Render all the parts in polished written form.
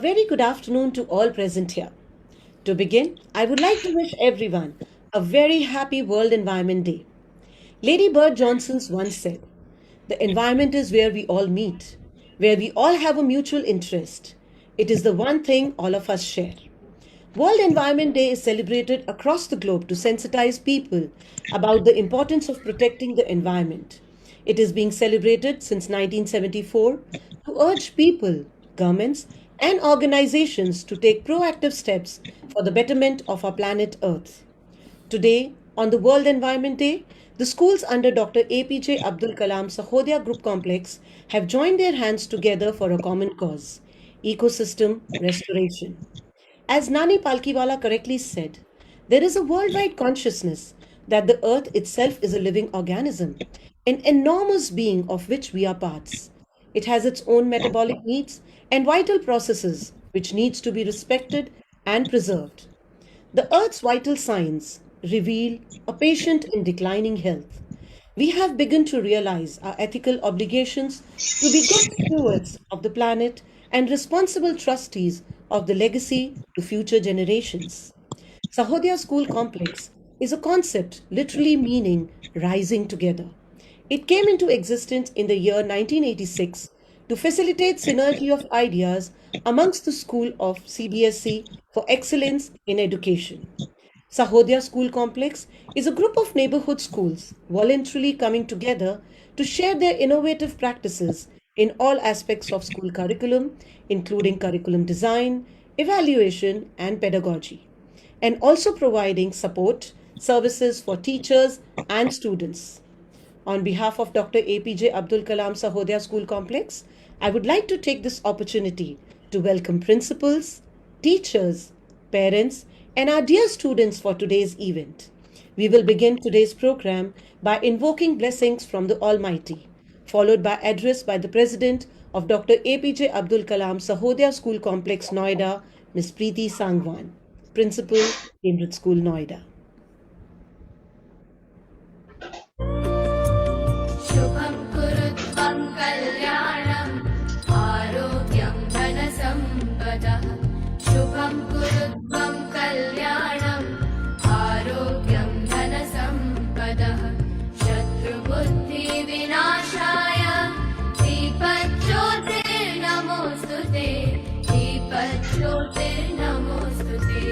very good afternoon to all present here. To begin, I would like to wish everyone a very happy World Environment Day. Lady Bird Johnson once said, "The environment is where we all meet, where we all have a mutual interest. It is the one thing all of us share." World Environment Day is celebrated across the globe to sensitize people about the importance of protecting the environment. It is being celebrated since 1974 to urge people, governments, and organizations to take proactive steps for the betterment of our planet Earth. Today, on the World Environment Day, the schools under Dr. APJ Abdul Kalam Sahodaya Group Complex have joined their hands together for a common cause: ecosystem restoration. As Nani Palkiwala correctly said, there is a worldwide consciousness that the earth itself is a living organism, an enormous being of which we are parts. It has its own metabolic needs and vital processes which needs to be respected and preserved. The earth's vital signs reveal a patient in declining health. We have begun to realize our ethical obligations to be good stewards of the planet and responsible trustees of the legacy to future generations. Sahodaya School Complex is a concept literally meaning rising together. It came into existence in the year 1986 to facilitate synergy of ideas amongst the school of CBSE for excellence in education. Sahodaya School Complex is a group of neighborhood schools voluntarily coming together to share their innovative practices in all aspects of school curriculum, including curriculum design, evaluation, and pedagogy, and also providing support services for teachers and students. On behalf of Dr. APJ Abdul Kalam Sahodaya School Complex, I would like to take this opportunity to welcome principals, teachers, parents, and our dear students for today's event. We will begin today's program by invoking blessings from the Almighty, followed by address by the President of Dr. APJ Abdul Kalam Sahodaya School Complex, Noida, Ms. Preeti Sangwan, Principal, Cambridge School, Noida. शुभं कुरुत्वं कल्याणम् आरोग्यं धनसम्पदः शुभं कुरुत्वं कल्याणम् आरोग्यं धनसम्पदः शत्रुबुद्धिविनाशाय दीपज्योतिर्नमोऽस्तु ते दीपज्योतिर्नमोऽस्तु ते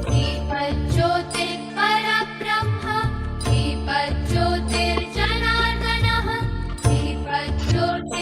दीपज्योतिः परब्रह्म दीपज्योतिर्जनार्दनः दीपज्योतिर्नमोऽस्तु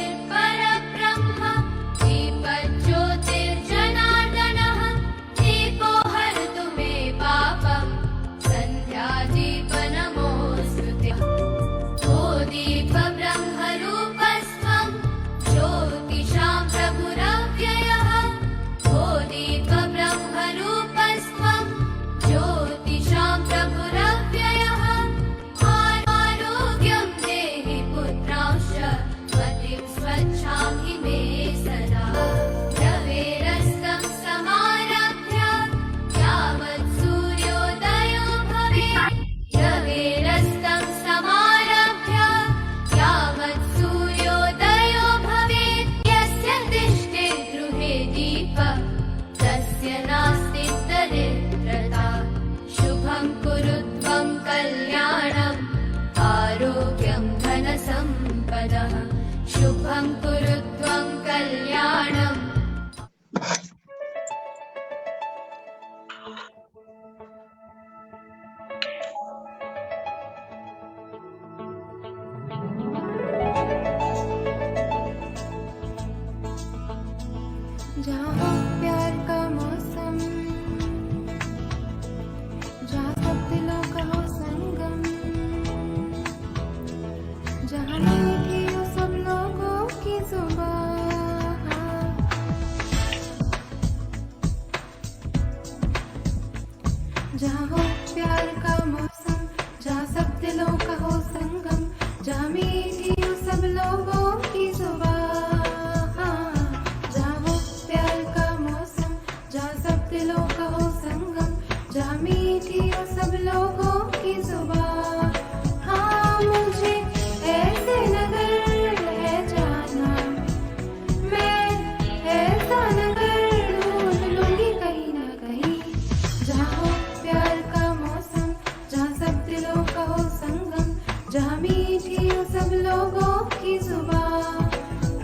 सुबह।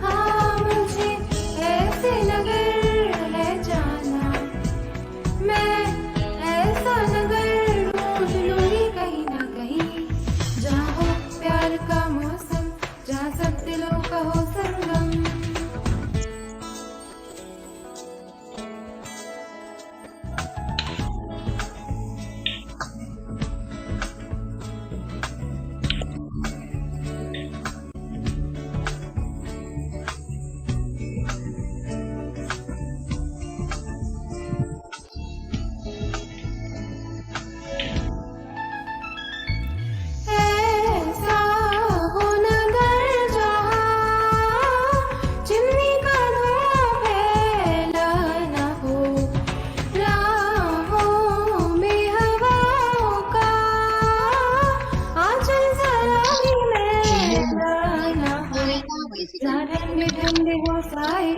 हाँ मुझे ऐसे नगर है जाना, मैं ऐसा नगर ढूंढ लूंगी कहीं ना कहीं, जहाँ हो प्यार का मौसम, जहाँ सब दिलों का हो संगम। ऐसा हो नगर जहाँ चिमनी का धुआं फैला न हो, राहों में हवाओं का आंचल जरा भी मैला न हो, जहाँ ठंडे ठंडे हो साए,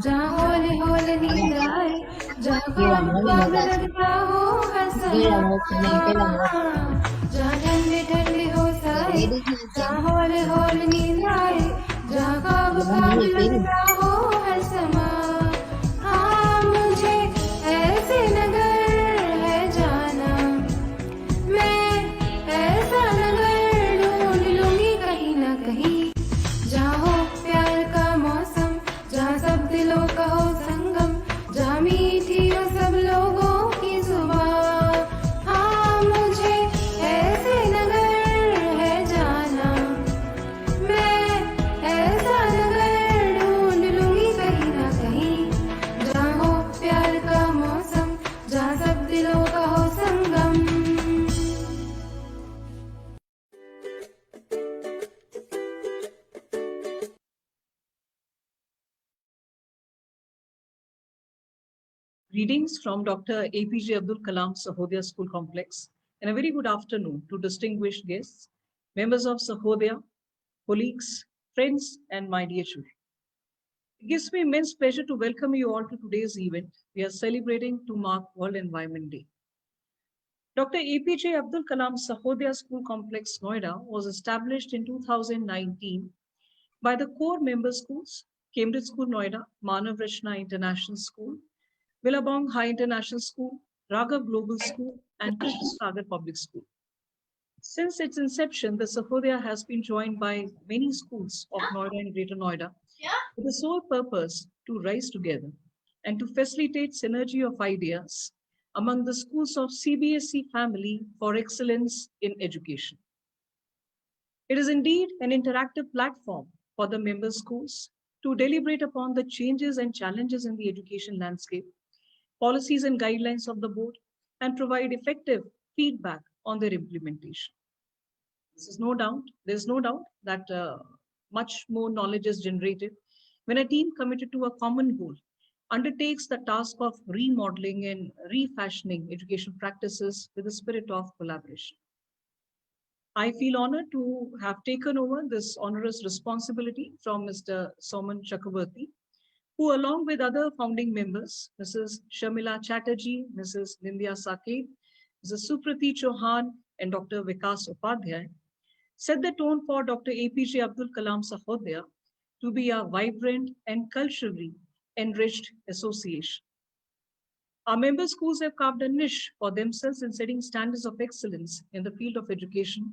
जहाँ हौले हौले नींद आए, जहाँ ख्वाब ख्वाब लगता हो हर समा, जहाँ ठंडे ठंडे हो साए, जहाँ हौले हौले नींद आए, जहाँ ख्वाब ख्वाब लगता हो हर समा। हाँ मुझे ऐसे नगर है जाना, मैं ऐसा नगर ढूंढ लूंगी कहीं ना कहीं, जहाँ हो प्यार का मौसम, जहाँ सब दिलों का हो संगम, जहाँ मीठी हो सब लोगों की जुबान। हाँ मुझे ऐसे नगर है जाना, मैं ऐसा नगर ढूंढ लूंगी कहीं ना कहीं, जहाँ हो प्यार का मौसम, जहाँ सब दिलों का हो संगम। Greetings from Dr. APJ Abdul Kalam Sahodaya School Complex, and a very good afternoon to distinguished guests, members of Sahodaya, colleagues, friends, and my dear children. It gives me immense pleasure to welcome you all to today's event. We are celebrating to mark World Environment Day. Dr. APJ Abdul Kalam Sahodaya School Complex, Noida, was established in 2019 by the core member schools, Cambridge School, Noida, Manav Rachna International School, Billabong High International School, Raghav Global School, and Krishna Sagar Public School. Since its inception, the Sahodaya has been joined by many schools of Noida and Greater Noida with the sole purpose to rise together and to facilitate synergy of ideas among the schools of CBSE family for excellence in education. It is indeed an interactive platform for the member schools to deliberate upon the changes and challenges in the education landscape, policies and guidelines of the board, and provide effective feedback on their implementation. There's no doubt that much more knowledge is generated when a team committed to a common goal undertakes the task of remodeling and refashioning education practices with a spirit of collaboration. I feel honored to have taken over this onerous responsibility from Mr. Soman Chakraborty, who, along with other founding members, Mrs. Shamila Chatterjee, Mrs. Nindya Sakib, Mrs. Suprati Chauhan, and Dr. Vikas Upadhyay, set the tone for Dr. APJ Abdul Kalam Sahodaya to be a vibrant and culturally enriched association. Our member schools have carved a niche for themselves in setting standards of excellence in the field of education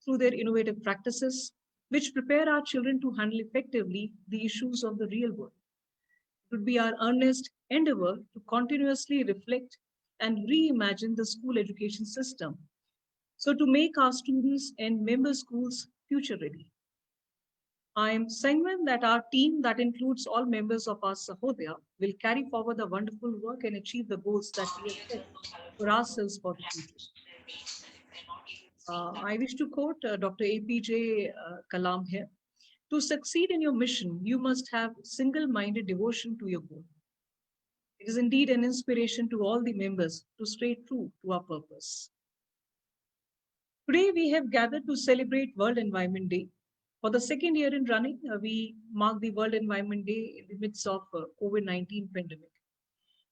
through their innovative practices, which prepare our children to handle effectively the issues of the real world. It would be our earnest endeavor to continuously reflect and reimagine the school education system so to make our students and member schools future ready. I am sanguine that our team, that includes all members of our Sahodaya, will carry forward the wonderful work and achieve the goals that we have set for ourselves for the future. I wish to quote Dr. APJ Kalam here. To succeed in your mission, you must have single minded devotion to your goal. It is indeed an inspiration to all the members to stay true to our purpose. Today, we have gathered to celebrate World Environment Day. For the second year in running, we mark the World Environment Day in the midst of COVID-19 pandemic.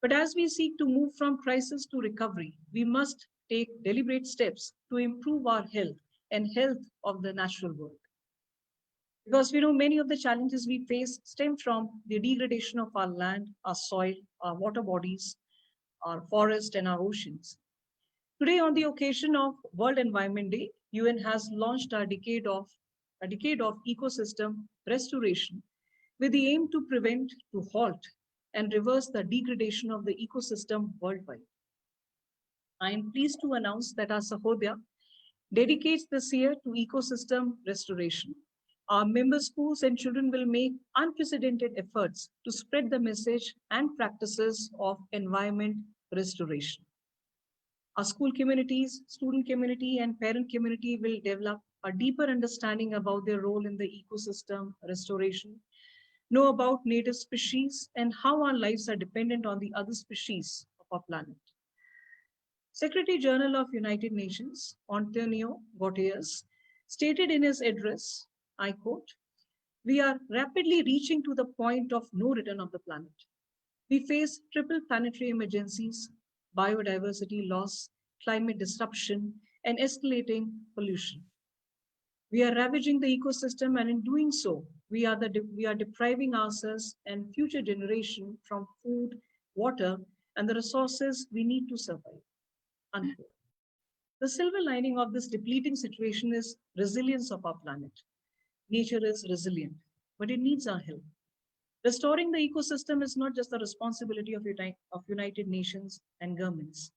But as we seek to move from crisis to recovery, we must take deliberate steps to improve our health and health of the natural world. because we know many of the challenges we face stem from the degradation of our land, our soil, our water bodies, our forest, and our oceans. Today, on the occasion of World Environment Day, UN has launched a decade of ecosystem restoration with the aim to prevent, to halt, and reverse the degradation of the ecosystem worldwide. I am pleased to announce that our Sahodya dedicates this year to ecosystem restoration. Our member schools and children will make unprecedented efforts to spread the message and practices of environment restoration. Our school communities, student community, and parent community will develop a deeper understanding about their role in the ecosystem restoration, know about native species, and how our lives are dependent on the other species of our planet. Secretary General of United Nations, Antonio Guterres, stated in his address, I quote, "We are rapidly reaching to the point of no return of the planet. We face triple planetary emergencies, biodiversity loss, climate disruption, and escalating pollution. We are ravaging the ecosystem, and in doing so, we are depriving ourselves and future generation from food, water, and the resources we need to survive." Unquote. The silver lining of this depleting situation is resilience of our planet. Nature is resilient, but it needs our help. Restoring the ecosystem is not just the responsibility of United Nations and governments.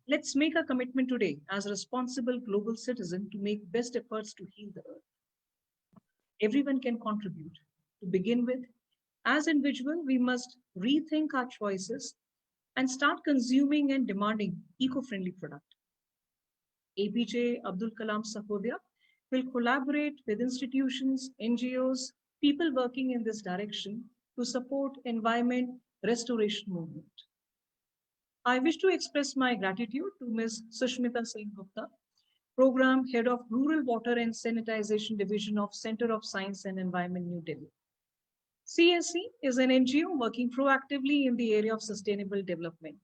Let's make a commitment today as a responsible global citizen to make best efforts to heal the earth. Everyone can contribute. To begin with, as individuals, we must rethink our choices and start consuming and demanding eco-friendly products. APJ Abdul Kalam Sahodya will collaborate with institutions, NGOs, people working in this direction to support environment restoration movement. I wish to express my gratitude to Ms. Sushmita Singh Gupta, Program Head of Rural Water and Sanitization Division of Center of Science and Environment, New Delhi. CSE is an NGO working proactively in the area of sustainable development.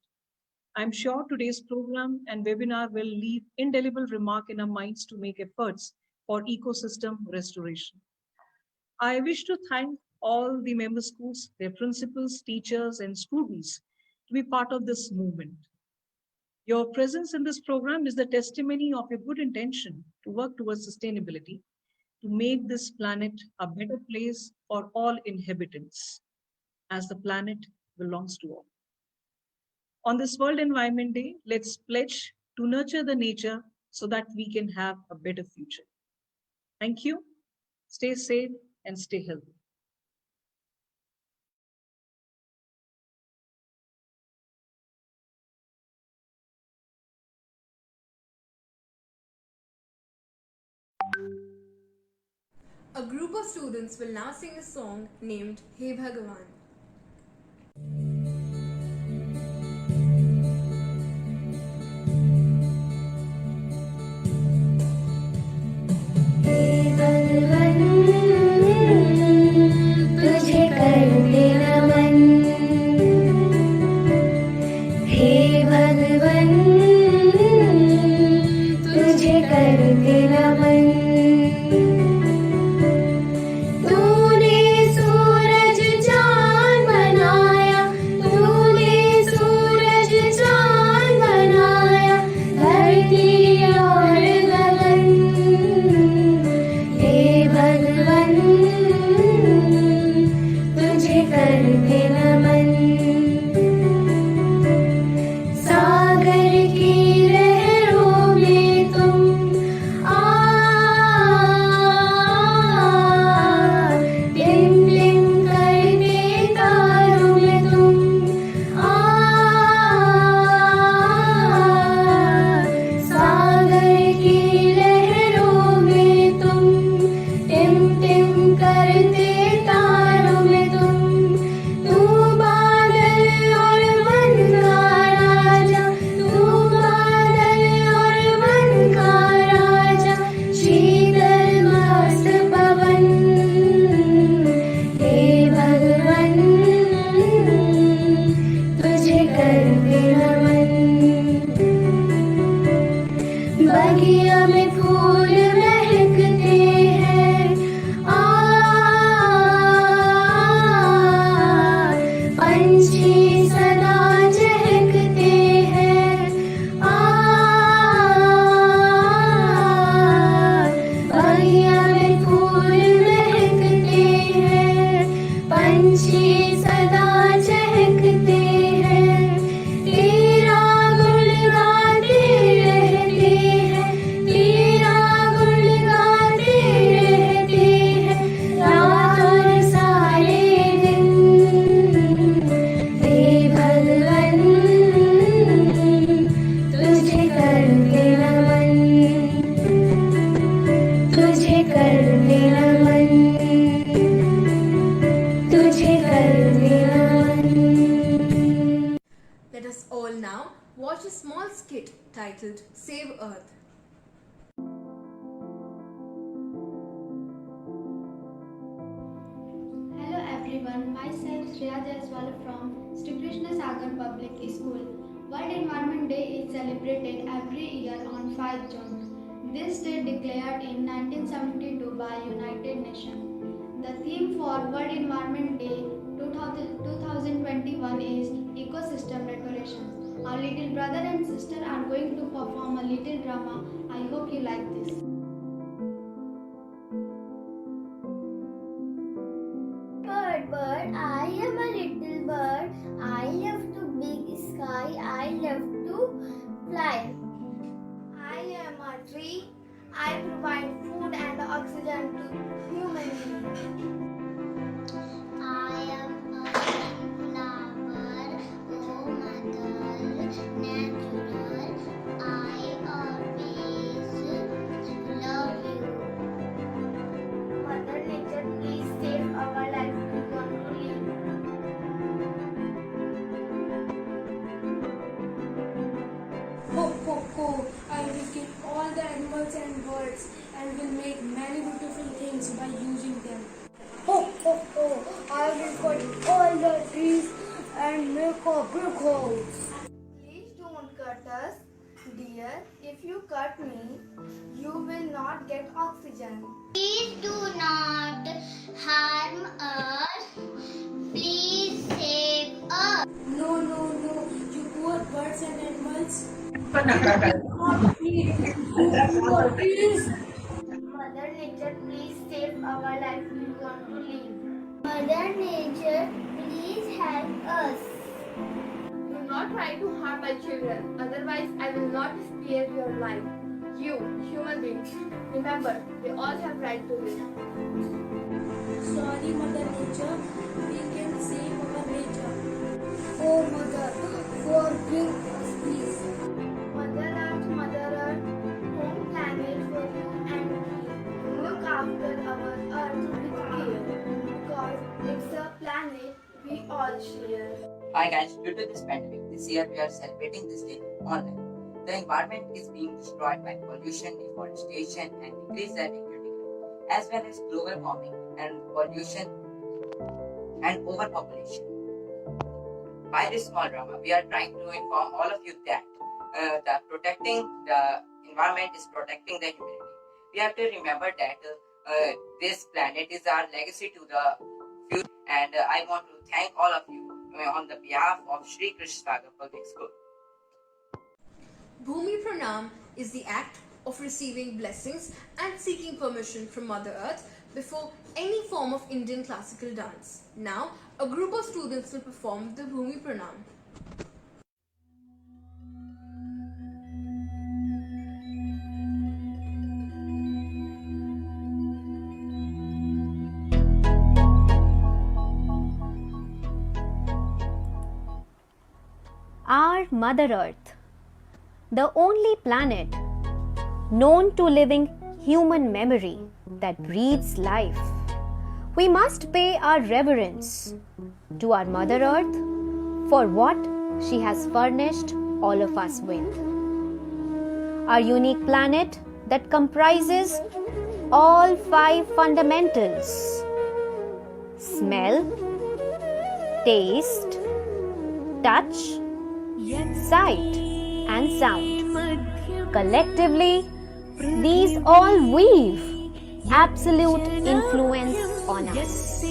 I'm sure today's program and webinar will leave indelible remark in our minds to make efforts for ecosystem restoration. I wish to thank all the member schools, their principals, teachers, and students to be part of this movement. Your presence in this program is the testimony of your good intention to work towards sustainability, to make this planet a better place for all inhabitants, as the planet belongs to all. On this World Environment Day, let's pledge to nurture the nature so that we can have a better future. Thank you. Stay safe and stay healthy. A group of students will now sing a song named Hey Bhagavan. तुझे करते नमन, हे भगवन तुझे करते नमन। तूने सूरज चांद बनाया, तूने सूरज चांद बनाया, धरती और गगन, हे भगवन तुझे करते नमन। सागर की लहरों में तुम टिम टिम करते तारों में तुम सागर की लहरों में तुम टिम टिम करते तारों में तुम। तू बादल और वन का राजा, तू बादल और वन का राजा, शीतल मस्त पवन, हे भगवन तुझे करते नमन। बगिया में फूल महकते हैं, watch a small skit titled Save Earth. Hello everyone, myself Shreya Jaiswal from Sri Krishna Sagar Public School. World Environment Day is celebrated every year on 5 June. This day declared in 1972 by United Nations. The theme for World Environment Day 2021 is Ecosystem Decoration. Our little brother and sister are going to perform a little drama. I hope you like this. Bird, I am a little bird. I love to big sky. I love to fly. I am a tree. I provide food and oxygen to humans. I am a flower. Oh, mother, natural. I always love you. Mother Nature, please save our life. We want to live. Ho, ho, ho. I will kill all the animals and birds and will make many beautiful things by using them. Ho, ho, ho. I will cut all the trees and make a big house. Please don't cut us, dear. If you cut me, you will not get oxygen. Please do not harm us. Please save us. No, no, no. You poor birds and animals. Not me. You poor trees. Mother Nature, please save our life. We want to live. Mother Nature, please help us. Do not try to harm my children, otherwise I will not spare your life. You, human beings, remember, we all have right to live. Sorry, Mother Nature. We can save our nature. Oh, Mother, forgive us, please. Mother Earth, home planet for you and me. Look after our Earth with care, because it's a planet we all share. Hi guys, due to this pandemic, this year we are celebrating this day online. The environment is being destroyed by pollution, deforestation, and decreased air activity, as well as global warming and pollution and overpopulation. By this small drama, we are trying to inform all of you that protecting the environment is protecting the humanity. We have to remember that this planet is our legacy to the future, and I want to thank all of you on the behalf of Sri Krishna Sagar Public School. Bhumi Pranam is the act of receiving blessings and seeking permission from Mother Earth before any form of Indian classical dance. Now, a group of students will perform the Bhumi Pranam. Our Mother Earth, the only planet known to living human memory that breathes life. We must pay our reverence to our Mother Earth for what she has furnished all of us with. Our unique planet that comprises all 5 fundamentals: smell, taste, touch, sight, and sound. Collectively, these all weave absolute influence on us.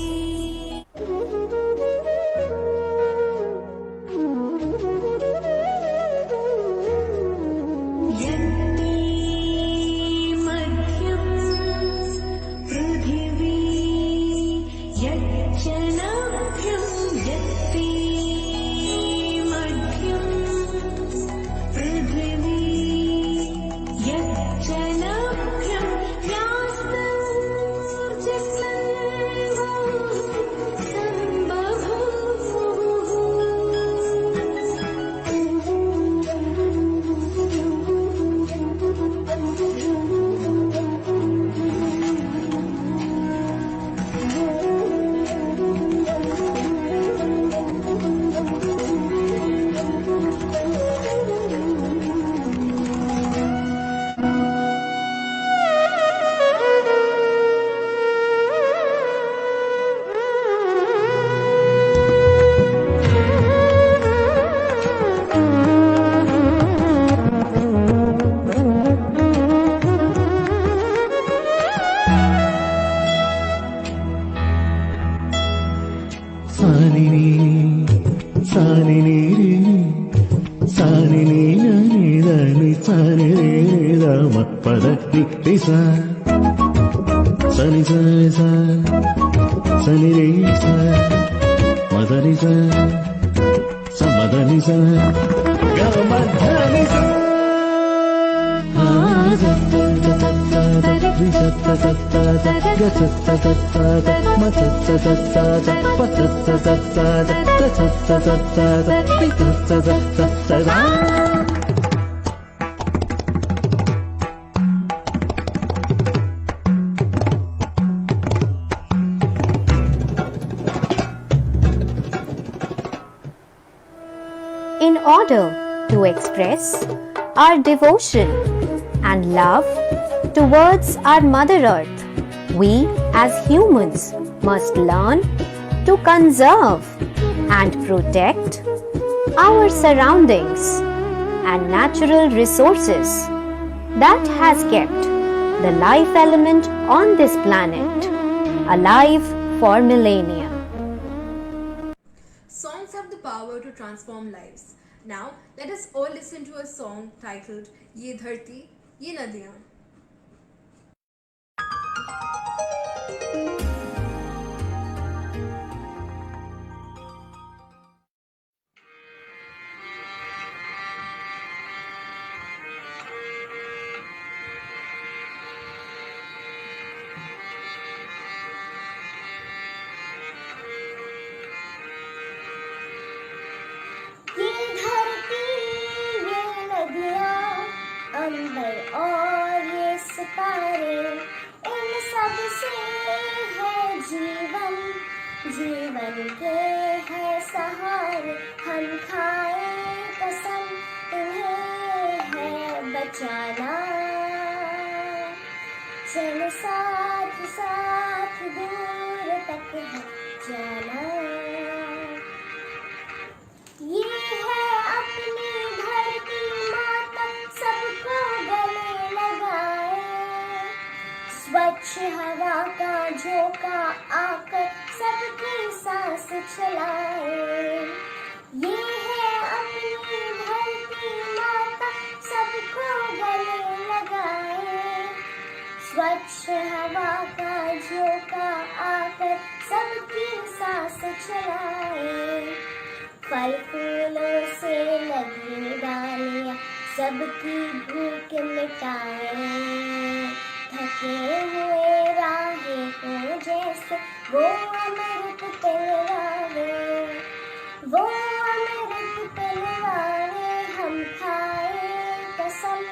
സാനിനി സാനിനി സാനിനി നി സാനി മപ്പദി നിസ സനി സ സനി രി സ മദനി സ സമദനി സ ഗമധനി സ In order to express our devotion and love towards our Mother Earth, we as humans must learn to conserve and protect our surroundings and natural resources that has kept the life element on this planet alive for millennia. Songs have the power to transform lives. Now, let us all listen to a song titled Ye Dharti, Ye Nadiyan. ये धरती ये नदियाँ अंबर और ये सितारे इन सब से है जीवन जीवन के है सहारे हम खाए कसम इन्हें है बचाना चल साथ साथ दूर तक है जाना ये है अपनी धरती माता सबको गले लगाए स्वच्छ हवा का झोंका आकर सबकी सांस चलाए ये है अपनी धरती माता सबको गले लगाए स्वच्छ हवा का झोंका आकर सबकी सांस चलाए फल फूलों से लगी डालियाँ सबकी भूख मिटाए थके हुए राहे को जैसे वो अमृत पिलवावे वो अमृत पिलवावे हम खाए कसम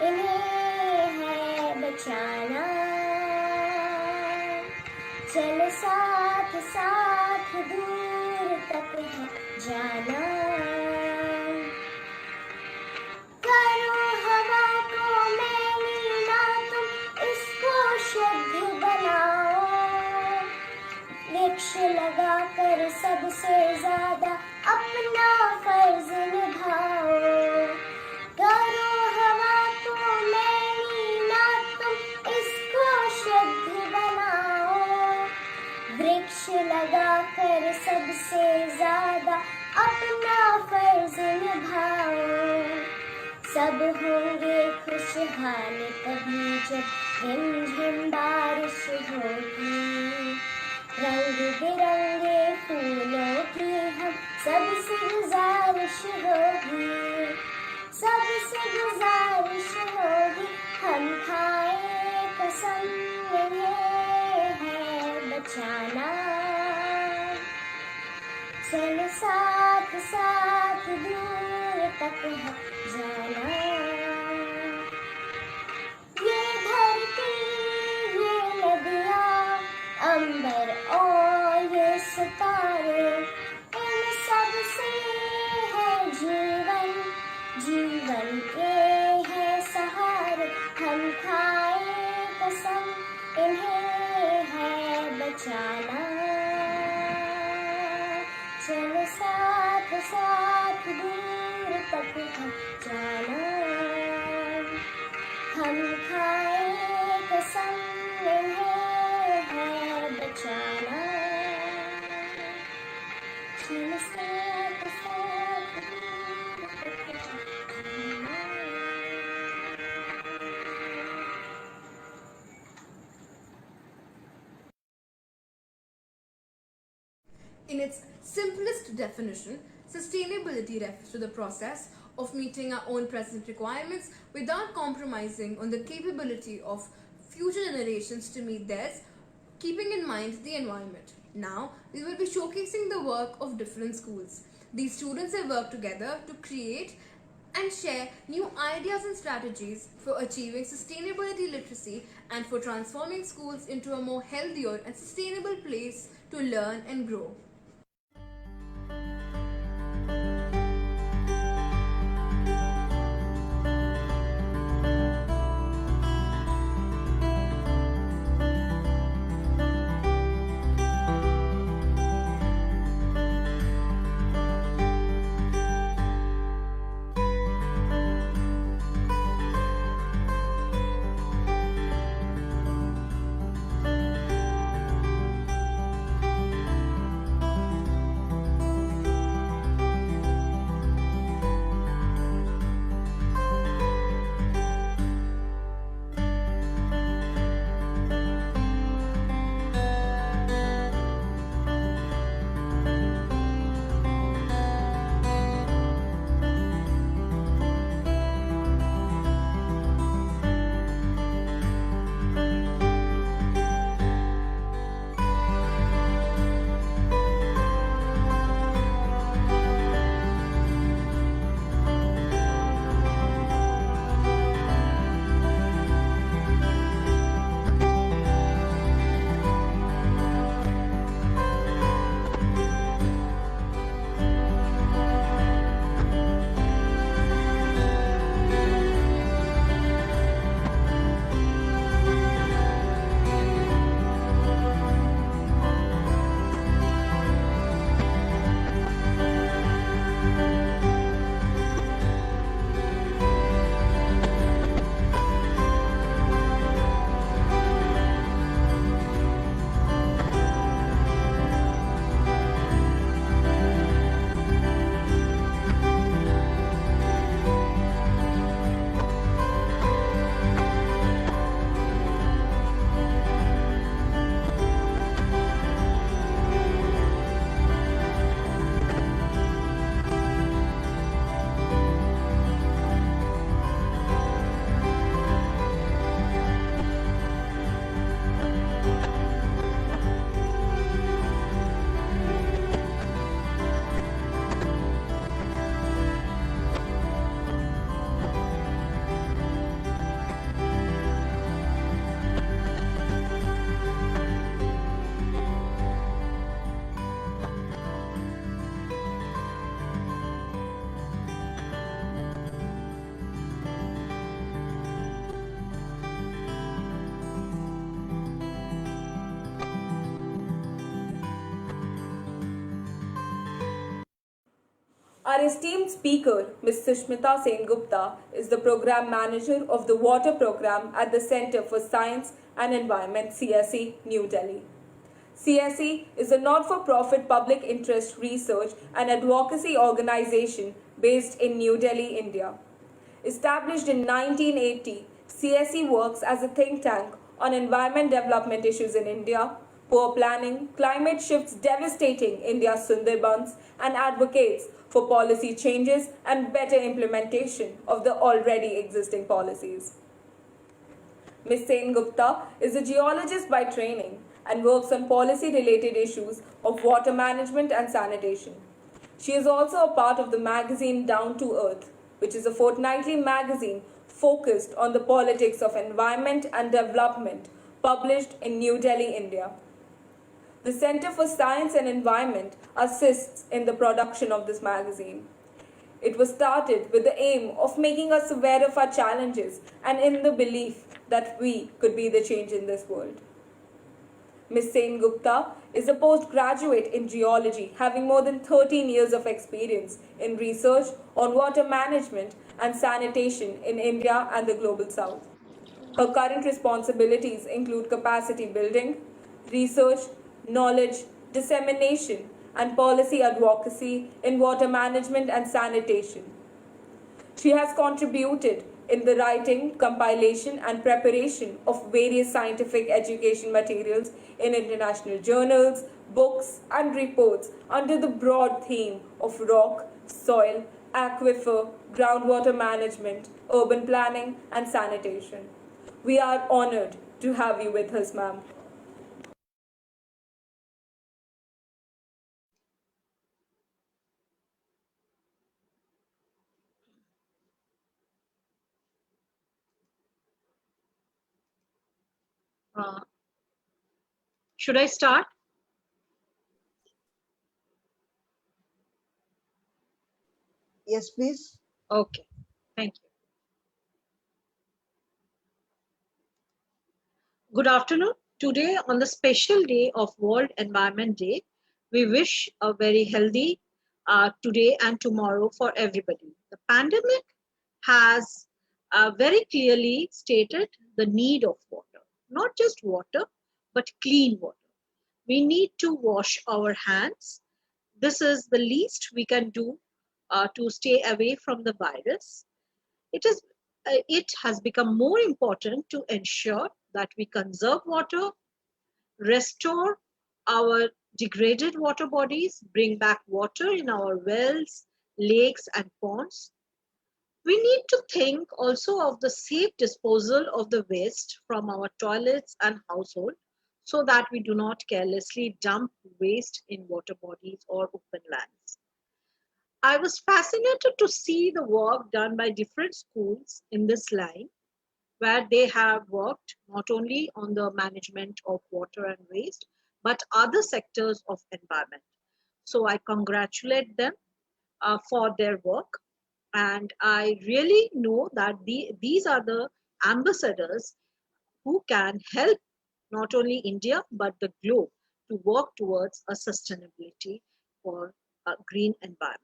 इन्हें है बचाना चल साथ साथ दूर तक है जाना करो हवा को मैली ना तुम इसको शुद्ध बनाओ वृक्ष लगाकर सबसे ज्यादा अपना फर्ज निभाओ करो हवा को मैली ना तुम इसको शुद्ध बनाओ वृक्ष लगाकर सबसे ज्यादा अपना फर्ज निभाओ सब होंगे खुशहाल कभी जब रिमझिम बारिश होगी रंग बिरंगे फूलों की हम सबसे गुजारिश होगी सबसे गुजारिश होगी हम खाए कसम इन्हें है बचाना चल साथ साथ दूर तक है जाना ये धरती ये नदियाँ अंबर और ये सितारे इन सब से है जीवन जीवन के है सहारे हम खाए कसम इन्हें है बचाना चल साथ साथ दूर तक है जाना हम खाए कसम इन्हें है बचाना In its simplest definition, sustainability refers to the process of meeting our own present requirements without compromising on the capability of future generations to meet theirs, keeping in mind the environment. Now, we will be showcasing the work of different schools. These students have worked together to create and share new ideas and strategies for achieving sustainability literacy and for transforming schools into a more healthier and sustainable place to learn and grow. Our esteemed speaker, Ms. Sushmita Sengupta, is the Program Manager of the Water Program at the Center for Science and Environment, CSE, New Delhi. CSE is a not-for-profit public interest research and advocacy organization based in New Delhi, India. Established in 1980, CSE works as a think tank on environment development issues in India, poor planning, climate shifts devastating India's Sundarbans, and advocates for policy changes and better implementation of the already existing policies. Ms. Sengupta is a geologist by training and works on policy-related issues of water management and sanitation. She is also a part of the magazine Down to Earth, which is a fortnightly magazine focused on the politics of environment and development, published in New Delhi, India. The Center for Science and Environment assists in the production of this magazine. It was started with the aim of making us aware of our challenges and in the belief that we could be the change in this world. Ms. Sengupta is a postgraduate in geology, having more than 13 years of experience in research on water management and sanitation in India and the Global South. Her current responsibilities include capacity building, research, knowledge, dissemination, and policy advocacy in water management and sanitation. She has contributed in the writing, compilation, and preparation of various scientific education materials in international journals, books, and reports under the broad theme of rock, soil, aquifer, groundwater management, urban planning, and sanitation. We are honored to have you with us, ma'am. Uh, should I start? Yes, please. Okay, thank you. Good afternoon. Today, on the special day of World Environment Day, we wish a very healthy today and tomorrow for everybody. The pandemic has very clearly stated the need of water, not just water, but clean water. We need to wash our hands. This is the least we can do to stay away from the virus. It has become more important to ensure that we conserve water, restore our degraded water bodies, bring back water in our wells, lakes, and ponds. We need to think also of the safe disposal of the waste from our toilets and household so that we do not carelessly dump waste in water bodies or open lands. I was fascinated to see the work done by different schools in this line, where they have worked not only on the management of water and waste, but other sectors of environment. So I congratulate them for their work. And I really know that these are the ambassadors who can help not only India, but the globe to work towards a sustainability for a green environment.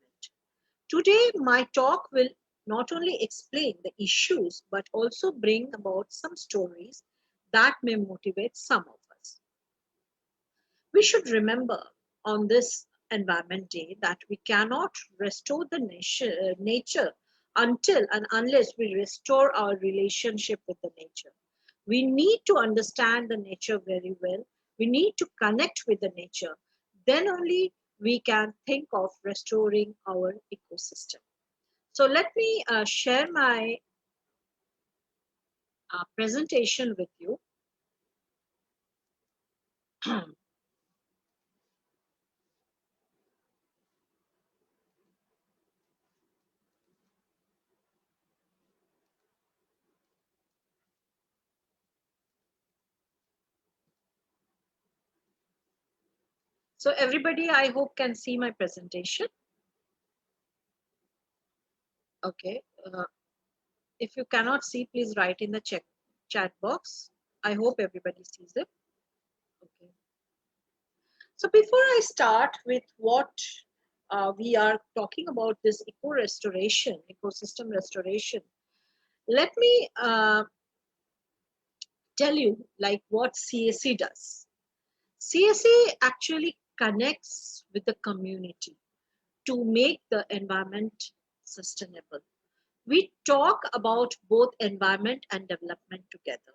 Today, my talk will not only explain the issues, but also bring about some stories that may motivate some of us. We should remember on this Environment Day that we cannot restore the nature until and unless we restore our relationship with the nature. We need to understand the nature very well. We need to connect with the nature. Then only we can think of restoring our ecosystem. So let me share my presentation with you. So everybody, I hope, can see my presentation. Okay. If you cannot see, please write in the chat box. I hope everybody sees it. Okay. So before I start with what we are talking about, this ecosystem restoration, let me tell you like what CSE does. CSE actually connects with the community to make the environment sustainable. We talk about both environment and development together.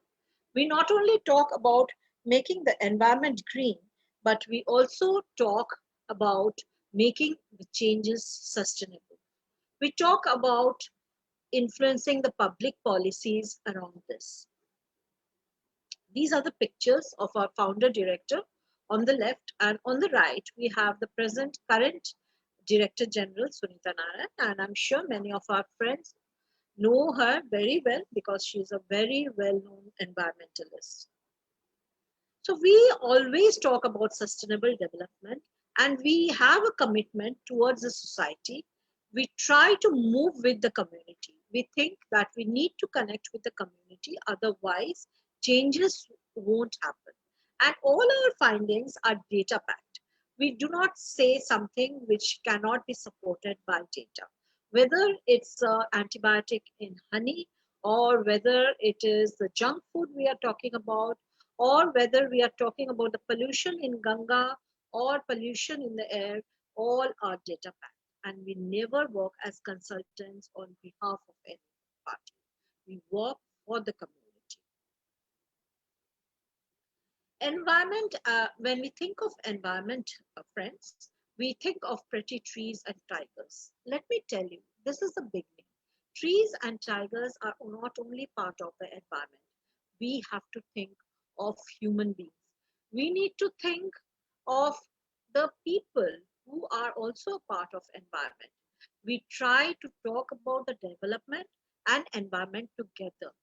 We not only talk about making the environment green, but we also talk about making the changes sustainable. We talk about influencing the public policies around this. These are the pictures of our founder director on the left, and on the right, we have the current Director General Sunita Narayan, and I'm sure many of our friends know her very well because she is a very well-known environmentalist. So we always talk about sustainable development, and we have a commitment towards the society. We try to move with the community. We think that we need to connect with the community, otherwise changes won't happen. And all our findings are data backed. We do not say something which cannot be supported by data. Whether it's antibiotic in honey, or whether it is the junk food we are talking about, or whether we are talking about the pollution in Ganga or pollution in the air, all are data backed. And we never work as consultants on behalf of any party. We work for the community. Environment, when we think of environment, friends, we think of pretty trees and tigers. Let me tell you, this is the beginning. Trees and tigers are not only part of the environment. We have to think of human beings. We need to think of the people who are also a part of environment. We try to talk about the development and environment together.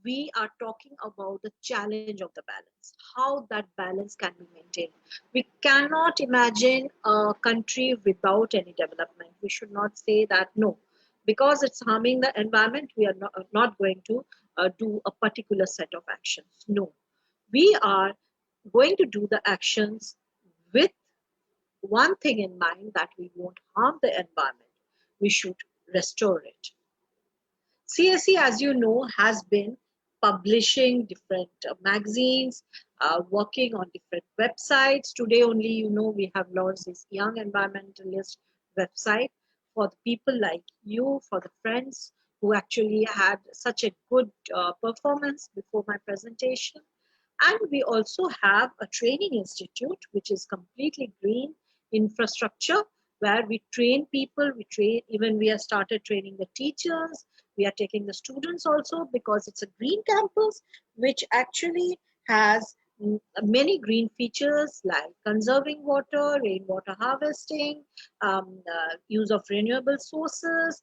We are talking about the challenge of the balance, how that balance can be maintained. We cannot imagine a country without any development. We should not say that no, because it's harming the environment, we are not going to do a particular set of actions. No, we are going to do the actions with one thing in mind, that we won't harm the environment. We should restore it. CSE, as you know, has been publishing different magazines, working on different websites. Today only, you know, we have launched this Young Environmentalist website for the people like you, for the friends who actually had such a good performance before my presentation. And we also have a training institute, which is completely green infrastructure, where we train people, even we have started training the teachers, we are taking the students also, because it's a green campus, which actually has many green features like conserving water, rainwater harvesting, use of renewable sources.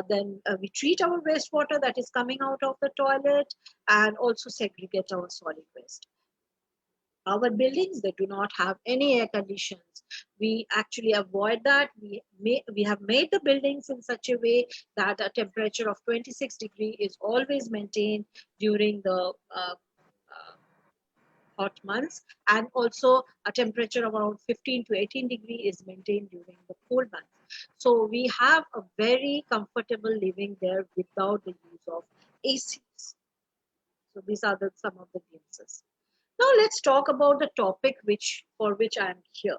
Then we treat our wastewater that is coming out of the toilet, and also segregate our solid waste. Our buildings, they do not have any air conditions. We actually avoid that. We have made the buildings in such a way that a temperature of 26 degrees is always maintained during the hot months, and also a temperature of around 15 to 18 degrees is maintained during the cold months. So we have a very comfortable living there without the use of ACs. So these are some of the glimpses. Now let's talk about the topic for which I am here.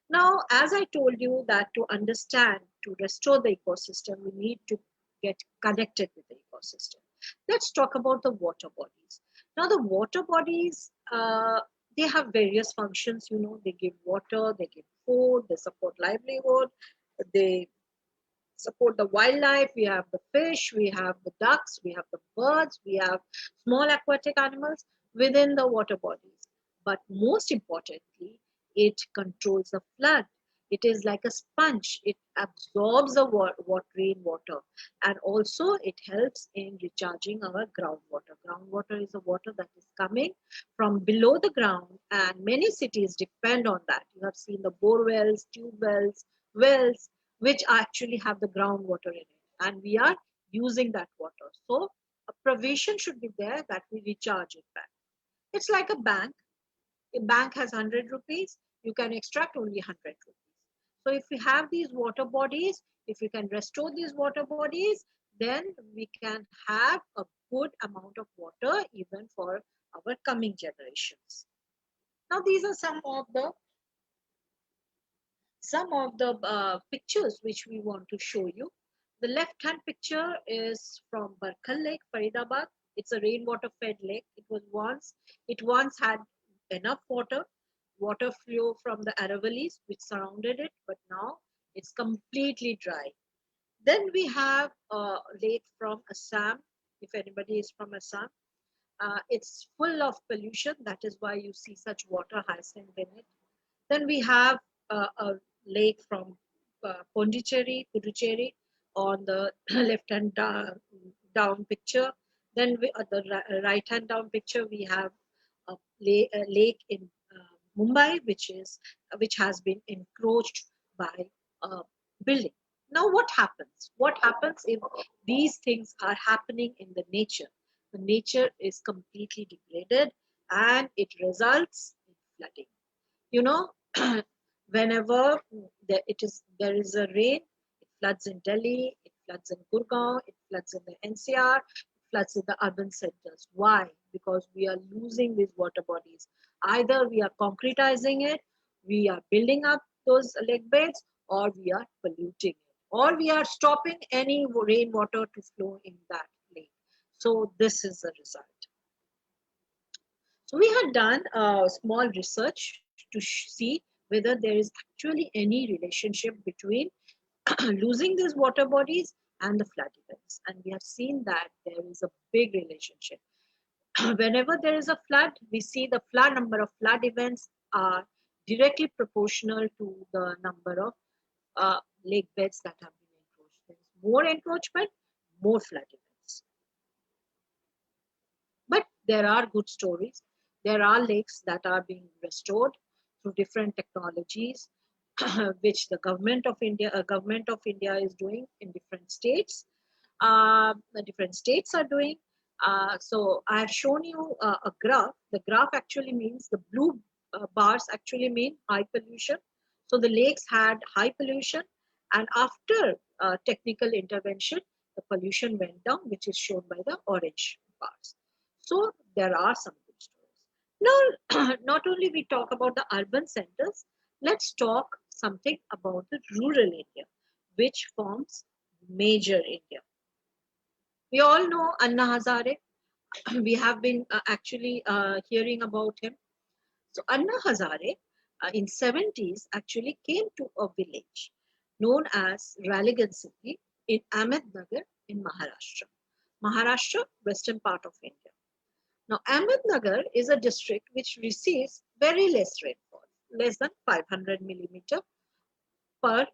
Now, as I told you, that to understand, to restore the ecosystem, we need to get connected with the ecosystem. Let's talk about the water bodies. Now, the water bodies, they have various functions. You know, they give water, they give food, they support livelihood, they support the wildlife. We have the fish, we have the ducks, we have the birds, we have small aquatic animals within the water bodies. But most importantly, it controls the flood. It is like a sponge. It absorbs the rainwater, and also it helps in recharging our groundwater. Groundwater is the water that is coming from below the ground, and many cities depend on that. You have seen the bore wells, tube wells, wells, which actually have the groundwater in it, and we are using that water. So a provision should be there that we recharge it back. It's like a bank. A bank has 100 rupees, you can extract only 100 rupees. So if we have these water bodies, if we can restore these water bodies, then we can have a good amount of water even for our coming generations. Now these are some of the pictures which we want to show you. The left hand picture is from Barkal Lake, Faridabad. It's a rainwater fed lake. It once had enough water flow from the Aravallis which surrounded it, but now it's completely dry. Then we have a lake from Assam. If anybody is from Assam, it's full of pollution. That is why you see such water hyacinth in it. Then we have a lake from Pondicherry, Puducherry on the left hand down picture. Then the right hand down picture, we have a lake in Mumbai, which has been encroached by a building. Now, what happens? What happens if these things are happening in the nature? The nature is completely degraded, and it results in flooding. You know, whenever there is a rain, it floods in Delhi, it floods in Gurgaon, it floods in the NCR, it floods in the urban centers. Why? Because we are losing these water bodies. Either we are concretizing it, we are building up those lake beds, or we are polluting it, or we are stopping any rainwater to flow in that lake. So this is the result. So we had done a small research to see whether there is actually any relationship between losing these water bodies and the flood events. And we have seen that there is a big relationship. Whenever there is a flood, we see the number of flood events are directly proportional to the number of lake beds that have been encroached. There is more encroachment, more flood events. But there are good stories. There are lakes that are being restored through different technologies, which the government of India is doing in different states. The different states are doing. So I have shown you a graph. The graph actually means the blue bars actually mean high pollution. So the lakes had high pollution, and after technical intervention, the pollution went down, which is shown by the orange bars. So there are some good stories. Now, not only we talk about the urban centers, let's talk something about the rural India, which forms major India. We all know Anna Hazare. We have been actually hearing about him. So Anna Hazare in 70s actually came to a village known as Ralegan City in Ahmednagar in Maharashtra. Maharashtra, western part of India. Now Ahmednagar is a district which receives very less rainfall, less than 500 millimeter per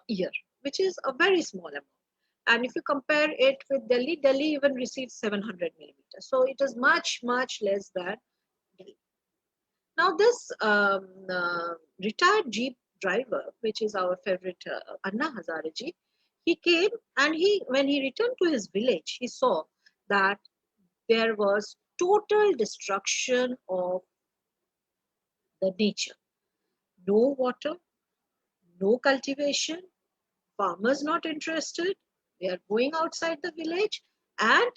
year, which is a very small amount. And if you compare it with Delhi, Delhi even receives 700 millimeters. So it is much, much less than Delhi. Now this retired Jeep driver, which is our favorite Anna Hazare ji, he came and when he returned to his village, he saw that there was total destruction of the nature. No water, no cultivation, farmers not interested. They are going outside the village, and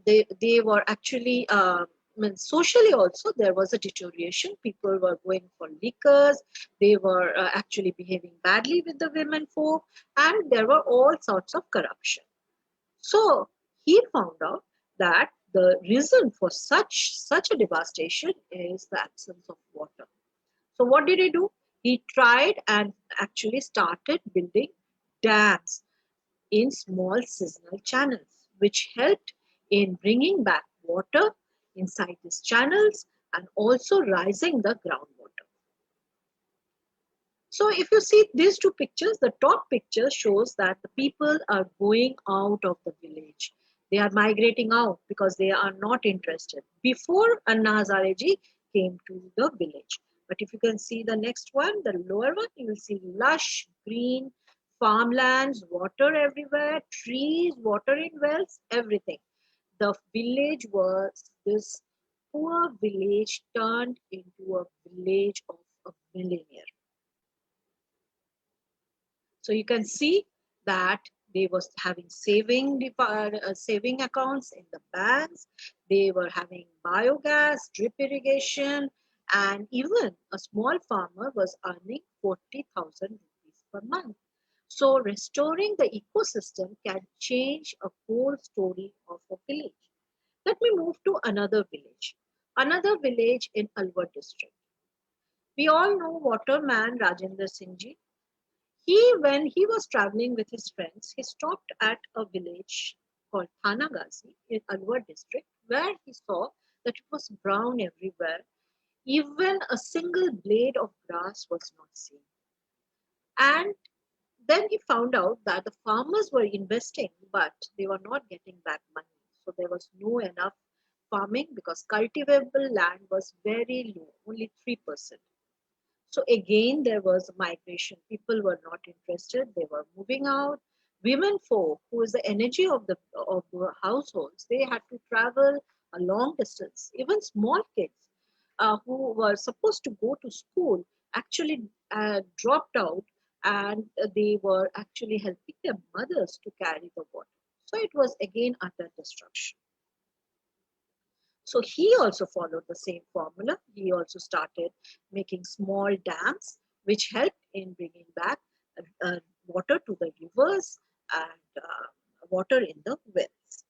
they were actually socially also there was a deterioration. People were going for liquors. They were actually behaving badly with the women folk, and there were all sorts of corruption. So he found out that the reason for such a devastation is the absence of water. So what did he do? He tried and actually started building dams in small seasonal channels, which helped in bringing back water inside these channels and also rising the groundwater. So if you see these two pictures, the top picture shows that the people are going out of the village. They are migrating out because they are not interested. Before Anna Hazare ji came to the village. But if you can see the next one, the lower one, you will see lush green farmlands, water everywhere, trees, watering wells, everything. The village was this poor village turned into a village of a millionaire. So you can see that they was having saving accounts in the banks. They were having biogas, drip irrigation, and even a small farmer was earning 40,000 rupees per month. So restoring the ecosystem can change a whole story of a village. Let me move to another village in Alwar district. We all know waterman Rajendra Singh ji. When he was traveling with his friends, he stopped at a village called Thanagazi in Alwar district, where he saw that it was brown everywhere. Even a single blade of grass was not seen. And then he found out that the farmers were investing, but they were not getting back money. So there was no enough farming because cultivable land was very low, only 3%. So again, there was migration. People were not interested. They were moving out. Women folk, who is the energy of the households, they had to travel a long distance. Even small kids who were supposed to go to school actually dropped out, and they were actually helping their mothers to carry the water. So it was again under destruction. So he also followed the same formula. He also started making small dams, which helped in bringing back water to the rivers and water in the wells.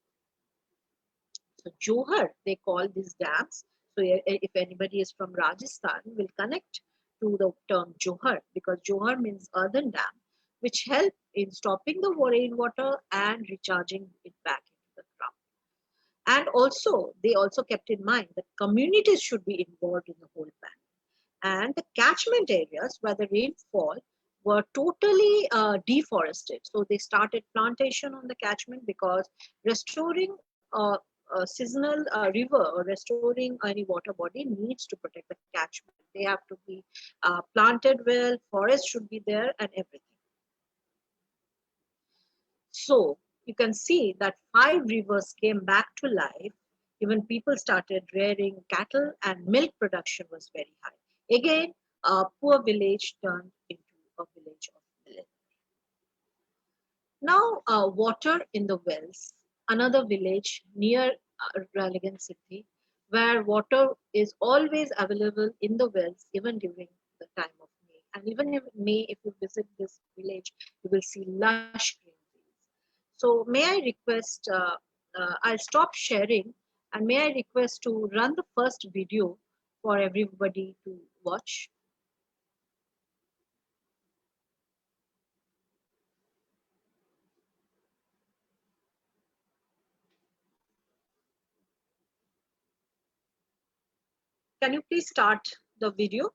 So Johar, they call these dams. So if anybody is from Rajasthan, will connect to the term Johar, because Johar means earthen dam, which help in stopping the rainwater and recharging it back into the ground. And also, they also kept in mind that communities should be involved in the whole plan. And the catchment areas where the rainfall were totally deforested. So they started plantation on the catchment, because restoring a seasonal river or restoring any water body needs to protect the catchment. They have to be planted well, forest should be there, and everything. So you can see that 5 rivers came back to life. Even people started rearing cattle, and milk production was very high. Again, a poor village turned into a village of millionaires. Now, water in the wells, another village near Ralegan city, where water is always available in the wells, even during the time of May. And even in May, if you visit this village, you will see lush green fields. So may I request, I'll stop sharing, and may I request to run the first video for everybody to watch. Can you please start the video?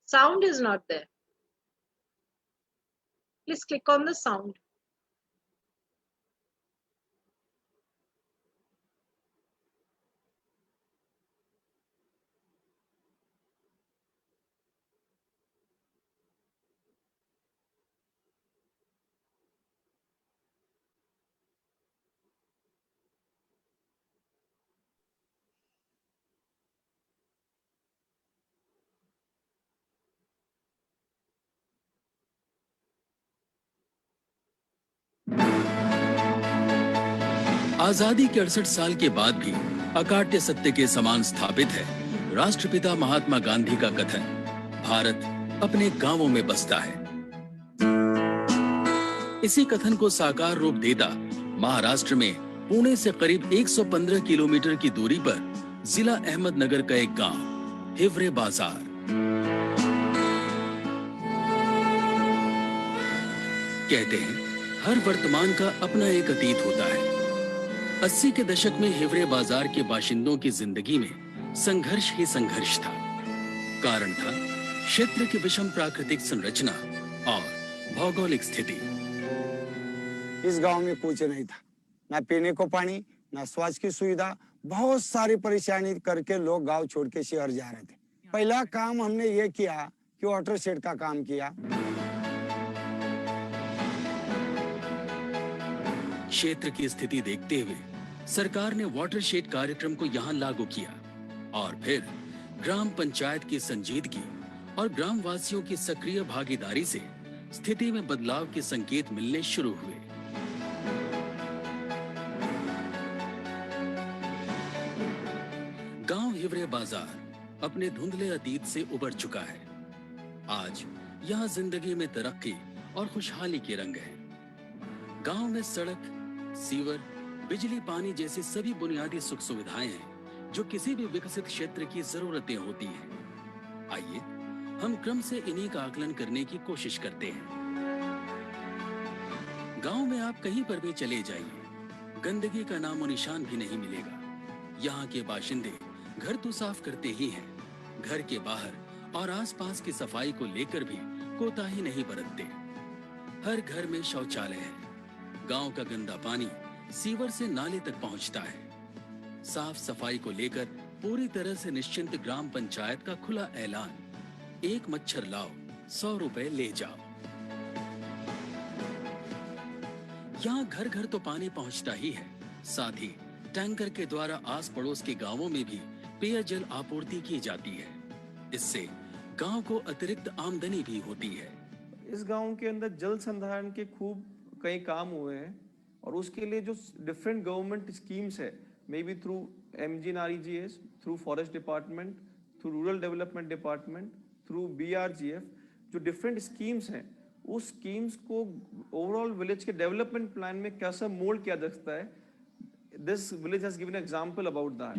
Sound is not there. Please click on the sound. आजादी के 68 साल के बाद भी अकाट्य सत्य के समान स्थापित है राष्ट्रपिता महात्मा गांधी का कथन, भारत अपने गांवों में बसता है। इसी कथन को साकार रूप देता महाराष्ट्र में पुणे से करीब 115 किलोमीटर की दूरी पर जिला अहमदनगर का एक गांव हिवरे बाजार। कहते हैं हर वर्तमान का अपना एक अतीत होता है। 80 के दशक में हिवरे बाजार के बाशिंदों की जिंदगी में संघर्ष ही संघर्ष था। कारण था क्षेत्र की विषम प्राकृतिक संरचना और भौगोलिक स्थिति। इस गांव में कुछ नहीं था, ना पीने को पानी, ना स्वास्थ्य की सुविधा। बहुत सारी परेशानी करके लोग गांव छोड़ के शहर जा रहे थे। पहला काम हमने ये किया कि वाटर शेड का काम किया। क्षेत्र की स्थिति देखते हुए सरकार ने वाटर शेड कार्यक्रम को यहां लागू किया और फिर ग्राम पंचायत की संजीदगी और ग्रामवासियों की सक्रिय भागीदारी से स्थिति में बदलाव के संकेत मिलने शुरू हुए। गांव हिवरे बाजार अपने धुंधले अतीत से उबर चुका है। आज यहां जिंदगी में तरक्की और खुशहाली के रंग हैं। गांव में सड़क, सीवर, बिजली, पानी जैसी सभी बुनियादी सुख सुविधाएं हैं जो किसी भी विकसित क्षेत्र की जरूरतें होती हैं। आइए हम क्रम से इन्हीं का आकलन करने की कोशिश करते हैं। गांव में आप कहीं पर भी चले जाइए, गंदगी का नामो निशान भी नहीं मिलेगा। यहाँ के बाशिंदे घर तो साफ करते ही हैं, घर के बाहर और आसपास की सफाई को लेकर भी कोताही नहीं बरतते। हर घर में शौचालय है। गांव का गंदा पानी सीवर से नाले तक पहुंचता है। साफ सफाई को लेकर पूरी तरह से निश्चिंत ग्राम पंचायत का खुला ऐलान, एक मच्छर लाओ 100 रुपए ले जाओ। यहाँ घर घर तो पानी पहुंचता ही है, साथ ही टैंकर के द्वारा आस पड़ोस के गांवों में भी पेयजल आपूर्ति की जाती है। इससे गांव को अतिरिक्त आमदनी भी होती है। इस गांव के अंदर जल संधारण के खूब कई काम हुए हैं। और उसके लिए जो डिफरेंट गवर्नमेंट स्कीम्स है, may be through MGNREGS, through forest department, through rural development department, through BRGF, जो डिफरेंट स्कीम्स हैं, उस स्कीम्स को ओवरऑल विलेज के डेवलपमेंट प्लान में कैसा मोल्ड किया जा सकता है. This village has given example about that.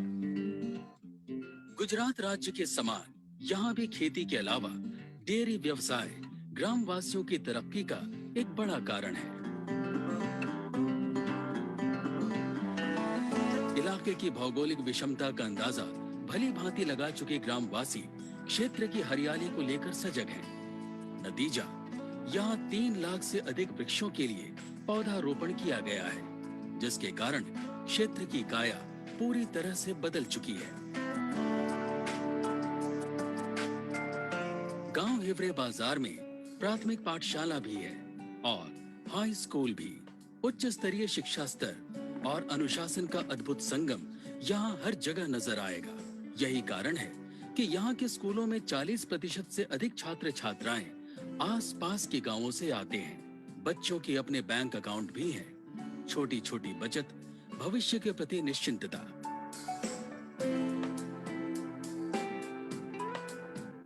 Gujarat राज्य के समान यहाँ भी खेती के अलावा डेयरी व्यवसाय ग्राम वासियों की तरक्की का एक बड़ा कारण है। इलाके की भौगोलिक विषमता का अंदाजा भली भांति लगा चुके ग्रामवासी क्षेत्र की हरियाली को लेकर सजग हैं। नतीजा, यहाँ 3 लाख से अधिक वृक्षों के लिए पौधारोपण किया गया है, जिसके कारण क्षेत्र की काया पूरी तरह से बदल चुकी है। गांव हिवरे बाजार में प्राथमिक पाठशाला भी है और हाई स्कूल भी। उच्च स्तरीय शिक्षा स्तर और अनुशासन का अद्भुत संगम यहाँ हर जगह नजर आएगा। यही कारण है कि यहाँ के स्कूलों में 40% से अधिक छात्र छात्राएं आस-पास के गांवों से आते हैं। बच्चों के अपने बैंक अकाउंट भी हैं। छोटी छोटी बचत, भविष्य के प्रति निश्चिंतता।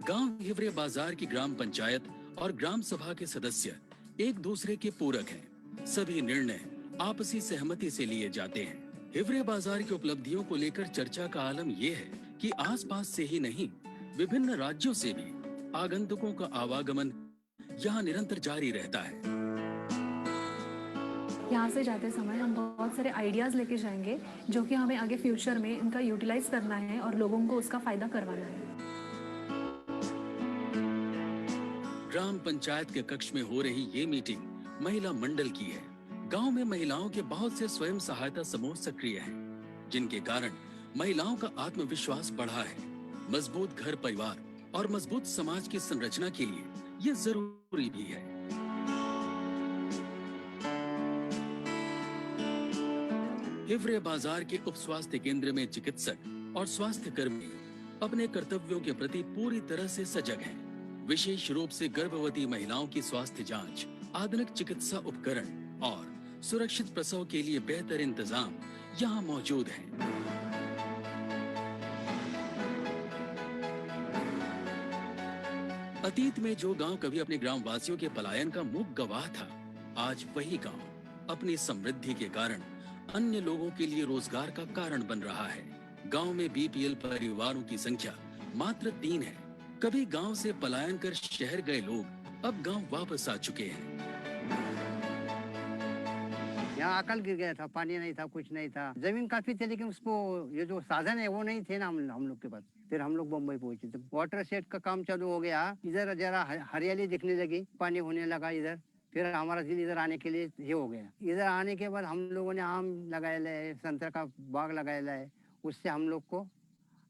गांव हिवरे बाजार की ग्राम पंचायत और ग्राम सभा के सदस्य एक दूसरे के पूरक हैं। सभी निर्णय आपसी सहमति से लिए जाते हैं। हिवरे बाजार की उपलब्धियों को लेकर चर्चा का आलम यह है कि आसपास से ही नहीं, विभिन्न राज्यों से भी आगंतुकों का आवागमन यहाँ निरंतर जारी रहता है। यहाँ से जाते समय हम बहुत सारे आइडियाज लेके जाएंगे जो कि हमें आगे फ्यूचर में इनका यूटिलाइज करना है और लोगों को उसका फायदा करवाना है। ग्राम पंचायत के कक्ष में हो रही ये मीटिंग महिला मंडल की है। गांव में महिलाओं के बहुत से स्वयं सहायता समूह सक्रिय हैं, जिनके कारण महिलाओं का आत्मविश्वास बढ़ा है। मजबूत घर परिवार और मजबूत समाज की संरचना के लिए ये जरूरी भी है। हिवरे बाजार के उप स्वास्थ्य केंद्र में चिकित्सक और स्वास्थ्य कर्मी अपने कर्तव्यों के प्रति पूरी तरह से सजग हैं। विशेष रूप से गर्भवती महिलाओं की स्वास्थ्य जांच, आधुनिक चिकित्सा उपकरण और सुरक्षित प्रसव के लिए बेहतर इंतजाम यहाँ मौजूद हैं। अतीत में जो गांव कभी अपने ग्राम वासियों के पलायन का मूक गवाह था, आज वही गांव अपनी समृद्धि के कारण अन्य लोगों के लिए रोजगार का कारण बन रहा है। गांव में BPL परिवारों की संख्या मात्र 3 है। कभी गांव से पलायन कर शहर गए लोग अब गांव वापस आ चुके हैं। यहाँ अकल गिर गया था, पानी नहीं था, कुछ नहीं था। जमीन काफी थी लेकिन उसको ये जो साधन है वो नहीं थे ना हम लोग के पास। फिर हम लोग बम्बई पहुंचे तो वाटर सेट का काम चालू हो गया। इधर जरा हरियाली दिखने लगी, पानी होने लगा इधर। फिर हमारा दिल इधर आने के लिए ये हो गया। इधर आने के बाद हम लोगों ने आम लगाया है, संतरा का बाग लगाया है। उससे हम लोग को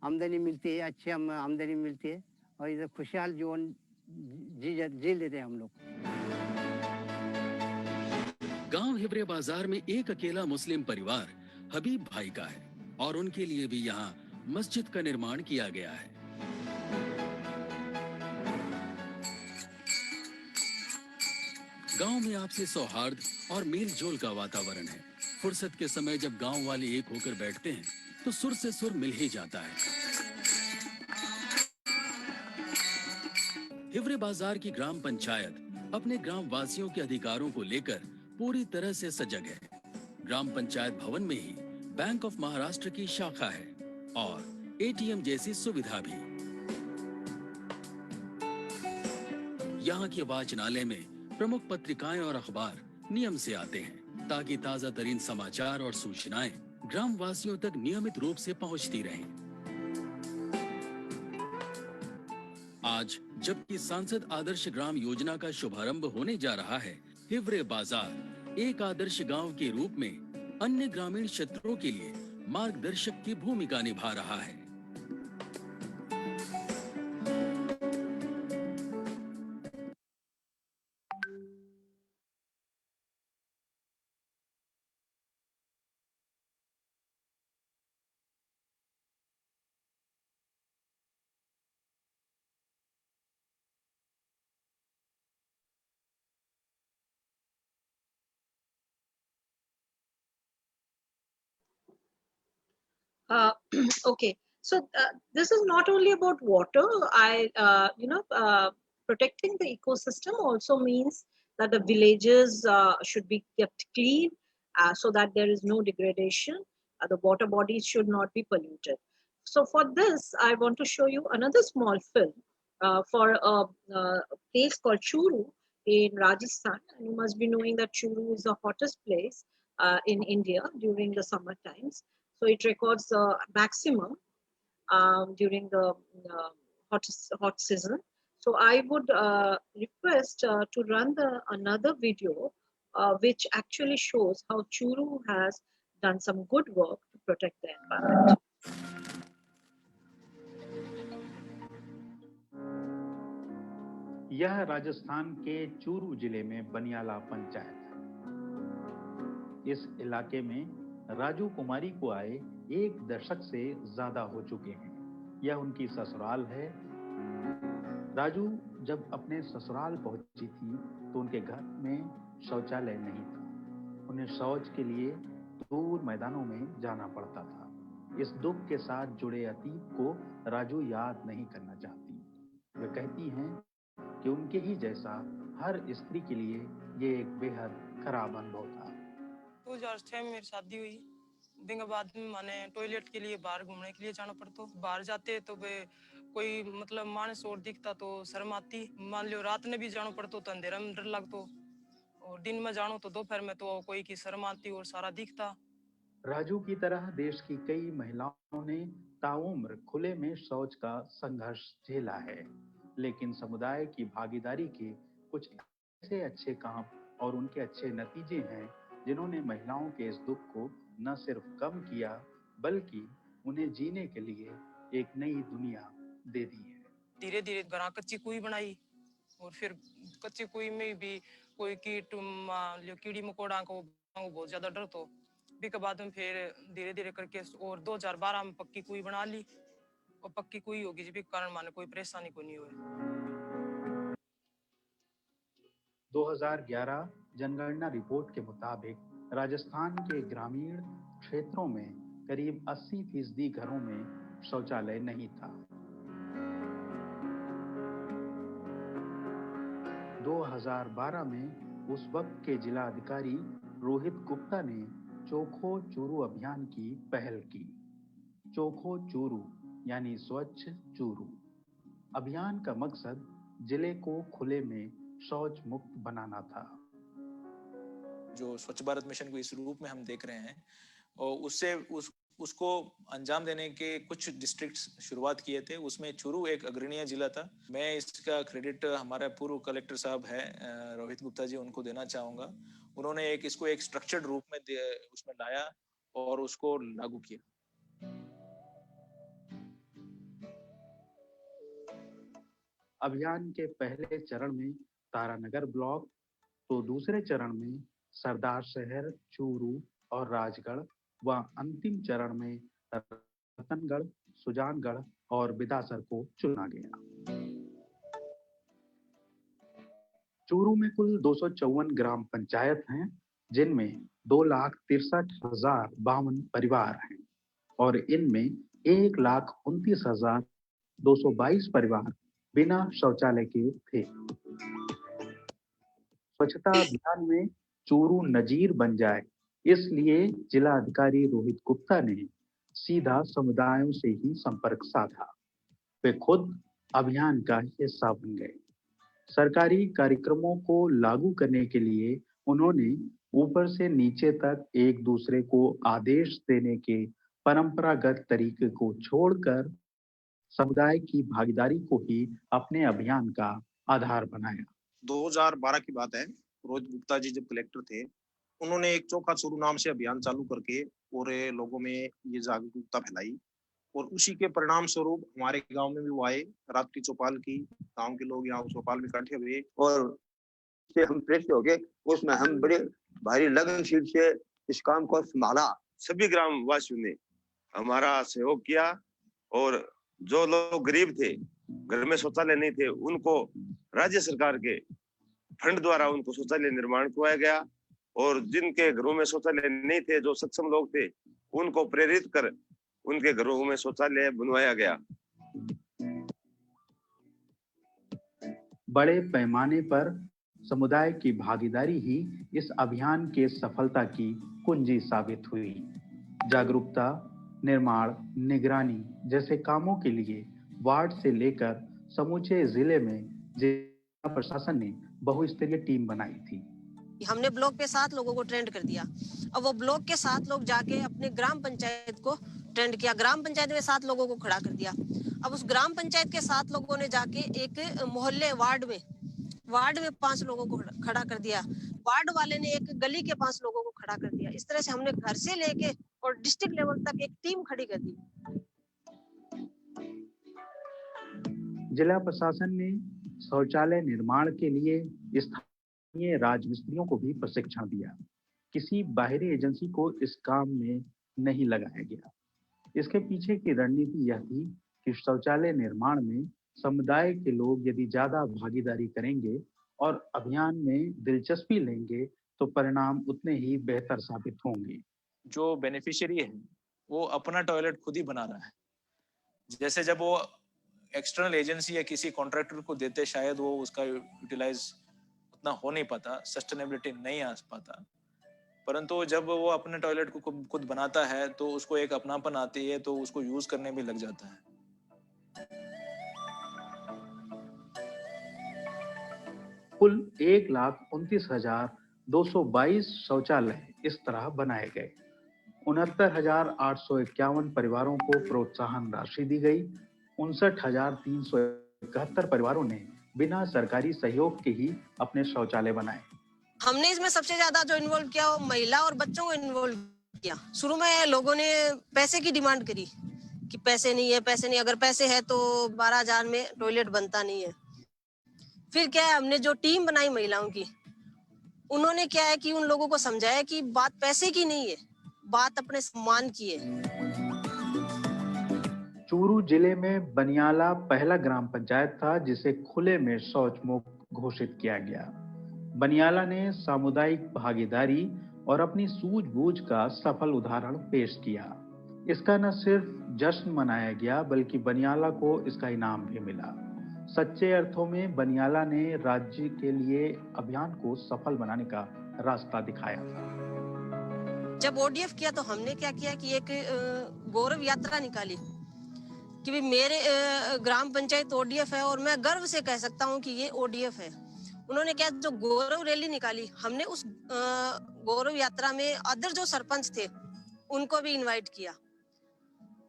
आमदनी मिलती है, अच्छी आमदनी मिलती है और इधर खुशहाल जीवन जी लेते हैं हम लोग। गांव हिवरे बाजार में एक अकेला मुस्लिम परिवार हबीब भाई का है और उनके लिए भी यहाँ मस्जिद का निर्माण किया गया है। गांव में आपसी सौहार्द और मेल जोल का वातावरण है। फुर्सत के समय जब गांव वाले एक होकर बैठते हैं तो सुर से सुर मिल ही जाता है। हिवरे बाजार की ग्राम पंचायत अपने ग्राम वासियों के अधिकारों को लेकर पूरी तरह से सजग है। ग्राम पंचायत भवन में ही बैंक ऑफ महाराष्ट्र की शाखा है और ATM जैसी सुविधा भी। यहाँ के वाचनालय में प्रमुख पत्रिकाएं और अखबार नियम से आते हैं ताकि ताजा तरीन समाचार और सूचनाएं ग्राम वासियों तक नियमित रूप से पहुंचती रहें। आज जबकि सांसद आदर्श ग्राम योजना का शुभारंभ होने जा रहा है, हिवरे बाजार एक आदर्श गांव के रूप में अन्य ग्रामीण क्षेत्रों के लिए मार्गदर्शक की भूमिका निभा रहा है। Okay, so this is not only about water. Protecting the ecosystem also means that the villages should be kept clean, so that there is no degradation. The water bodies should not be polluted. So for this, I want to show you another small film for a place called Churu in Rajasthan. And you must be knowing that Churu is the hottest place in India during the summer times. So it records the maximum during the hot season. So I would request to run another video which actually shows how Churu has done some good work to protect the environment. यह राजस्थान के चूरू जिले में बनियाला पंचायत है। इस इलाके में राजू कुमारी को आए 1 दशक से ज्यादा हो चुके हैं। यह उनकी ससुराल है। राजू जब अपने ससुराल पहुंची थी तो उनके घर में शौचालय नहीं था। उन्हें शौच के लिए दूर मैदानों में जाना पड़ता था। इस दुख के साथ जुड़े अतीत को राजू याद नहीं करना चाहती। वे कहती हैं कि उनके ही जैसा हर स्त्री के लिए ये एक बेहद खराब अनुभव था। 2006 में मेरी शादी हुई। दिन के बाद में मैंने टॉयलेट के लिए बाहर घूमने के लिए जाना पड़ता। बाहर जाते तो वे कोई मतलब मानस और दिखता तो शर्म आती। मान लो रात में भी जाना पड़ता तो अंधेरा में डर लगता, और दिन में जानो तो दोपहर में तो कोई की शर्म आती और सारा दिखता। राजू की तरह देश की कई महिलाओं ने ताउम्र खुले में शौच का संघर्ष झेला है, लेकिन समुदाय की भागीदारी के कुछ ऐसे अच्छे काम और उनके अच्छे नतीजे हैं जिन्होंने महिलाओं के इस दुख को न सिर्फ कम किया बल्कि उन्हें जीने के लिए एक नई दुनिया दे दी है। धीरे धीरे घर कच्ची कुई बनाई, और फिर कच्ची कुई में भी कोई कीट कीड़ी मकोड़ा को बहुत ज्यादा डर तो के बाद में फिर धीरे धीरे करके और 2012 में पक्की कुई बना ली, और पक्की कुई होगी जिसके कारण माने कोई परेशानी को नहीं हुई। 2011 जनगणना रिपोर्ट के मुताबिक राजस्थान के ग्रामीण क्षेत्रों में करीब 80% घरों में शौचालय नहीं था। 2012 में उस वक्त के जिला अधिकारी रोहित गुप्ता ने चोखो चूरू अभियान की पहल की। चोखो चूरू यानी स्वच्छ चूरू अभियान का मकसद जिले को खुले में शौच मुक्त बनाना था। जो स्वच्छ भारत मिशन को इस रूप में हम देख रहे हैं, और उससे उसको अंजाम देने के कुछ डिस्ट्रिक्ट्स शुरुआत किए थे। उसमें चूरू एक अग्रणीय जिला था। मैं इसका क्रेडिट हमारे पूर्व कलेक्टर साहब हैं रोहित गुप्ता जी, उनको देना चाहूंगा। उन्होंने इसको एक स्ट्रक्चर्ड रूप में उसमें लाया और उसको लागू किया। अभियान के पहले चरण में तारानगर ब्लॉक, तो दूसरे चरण में सरदार शहर, चूरू और राजगढ़ व अंतिम चरण में रतनगढ़, सुजानगढ़ और बिदासर को चुना गया। चूरू में कुल 254 ग्राम पंचायत हैं, जिनमें 2,63,052 परिवार हैं और इनमें 1,29,222 परिवार बिना शौचालय के थे। स्वच्छता अभियान में चूरू नजीर बन जाए, इसलिए जिला अधिकारी रोहित गुप्ता ने सीधा समुदायों से ही संपर्क साधा। वे खुद अभियान का हिस्सा बन गए। सरकारी कार्यक्रमों को लागू करने के लिए उन्होंने ऊपर से नीचे तक एक दूसरे को आदेश देने के परंपरागत तरीके को छोड़कर समुदाय की भागीदारी को ही अपने अभियान का आधार बनाया। 2012 की बात है। रोहित गुप्ता जी जब कलेक्टर थे, उन्होंने एक चोखा चूरू नाम से अभियान चालू करके पूरे लोगों में ये जागरूकता फैलाई, और उसी के परिणाम स्वरूप हमारे गांव में भी वो आए। रात्रि चौपाल की, गांव के लोग यहाँ चौपाल में इकट्ठे हुए और से हम प्रेरित हो गए। उसमें हम बड़े भारी लगनशील से इस काम को संभाला। सभी ग्राम वासियों ने हमारा सहयोग किया, और जो लोग गरीब थे, घर में शौचालय नहीं थे, उनको राज्य सरकार के फंड द्वारा उनको शौचालय निर्माण करवाया गया, और जिनके घरों में शौचालय नहीं थे, जो सक्षम लोग थे, उनको प्रेरित कर उनके घरों में शौचालय बनवाया गया। बड़े पैमाने पर समुदाय की भागीदारी ही इस अभियान के सफलता की कुंजी साबित हुई। जागरूकता, निर्माण, निगरानी जैसे कामों के लिए वार्ड से लेकर समूचे जिले में जिला प्रशासन ने बहुस्तरीय टीम बनाई थी। हमने ब्लॉक पे 7 लोगों को ट्रेंड कर दिया। अब वो ब्लॉक के 7 लोग जाके अपने ग्राम पंचायत को ट्रेंड किया। ग्राम पंचायत में 7 लोगों को खड़ा कर दिया। अब उस ग्राम पंचायत के 7 लोगों ने जाके एक मोहल्ले वार्ड में 5 लोगों को खड़ा कर दिया। वार्ड वाले ने एक गली के 5 लोगों को खड़ा कर दिया। इस तरह से हमने घर से लेके और डिस्ट्रिक्ट लेवल तक एक टीम खड़ी कर दी। जिला प्रशासन ने शौचालय निर्माण के लिए स्थानीय राजमिस्त्रियों को भी प्रशिक्षण दिया। किसी बाहरी एजेंसी को इस काम में नहीं लगाया गया। इसके पीछे की रणनीति यह थी कि शौचालय निर्माण में समुदाय के लोग यदि ज्यादा भागीदारी करेंगे और अभियान में दिलचस्पी लेंगे तो परिणाम उतने ही बेहतर साबित होंगे। जो बेनिफिशियरी है वो अपना टॉयलेट खुद ही बना रहा है। जैसे जब वो एक्सटर्नल एजेंसी या किसी कॉन्ट्रैक्टर को देते शायद वो उसका यूटिलाइज उतना हो नहीं पाता, सस्टेनेबिलिटी नहीं आ पाता, परंतु जब वो अपने टॉयलेट को खुद बनाता है तो उसको एक अपनापन आती है, तो उसको यूज करने भी लग जाता है। कुल 1,29,222 शौचालय इस तरह बनाए गए। 69,851 परिवारों को प्रोत्साहन राशि दी गई। 59,371 परिवारों ने बिना सरकारी सहयोग के ही अपने शौचालय बनाए। हमने इसमें सबसे ज्यादा जो इन्वॉल्व किया वो महिला और बच्चों को इन्वॉल्व किया। शुरू में लोगों ने पैसे की डिमांड करी कि पैसे नहीं है, पैसे नहीं, अगर पैसे है तो 12,000 में टॉयलेट बनता नहीं है। फिर क्या है, हमने जो टीम बनाई महिलाओं की, उन्होंने क्या है कि उन लोगों को समझाया कि बात पैसे की नहीं है, बात अपने सम्मान की है। चूरू जिले में बनियाला पहला ग्राम पंचायत था जिसे खुले में शौच मुक्त घोषित किया गया। बनियाला ने सामुदायिक भागीदारी और अपनी सूझबूझ का सफल उदाहरण पेश किया। इसका न सिर्फ जश्न मनाया गया बल्कि बनियाला को इसका इनाम भी मिला। सच्चे अर्थों में बनियाला ने राज्य के लिए अभियान को सफल बनाने का रास्ता दिखाया था। जब ओडीएफ किया तो हमने क्या किया कि एक गौरव यात्रा निकाली कि भी मेरे ग्राम पंचायत ओडीएफ है और मैं गर्व से कह सकता हूं कि ये ओडीएफ है। उन्होंने क्या जो गौरव रैली निकाली, हमने उस गौरव यात्रा में अदर जो सरपंच थे उनको भी इनवाइट किया।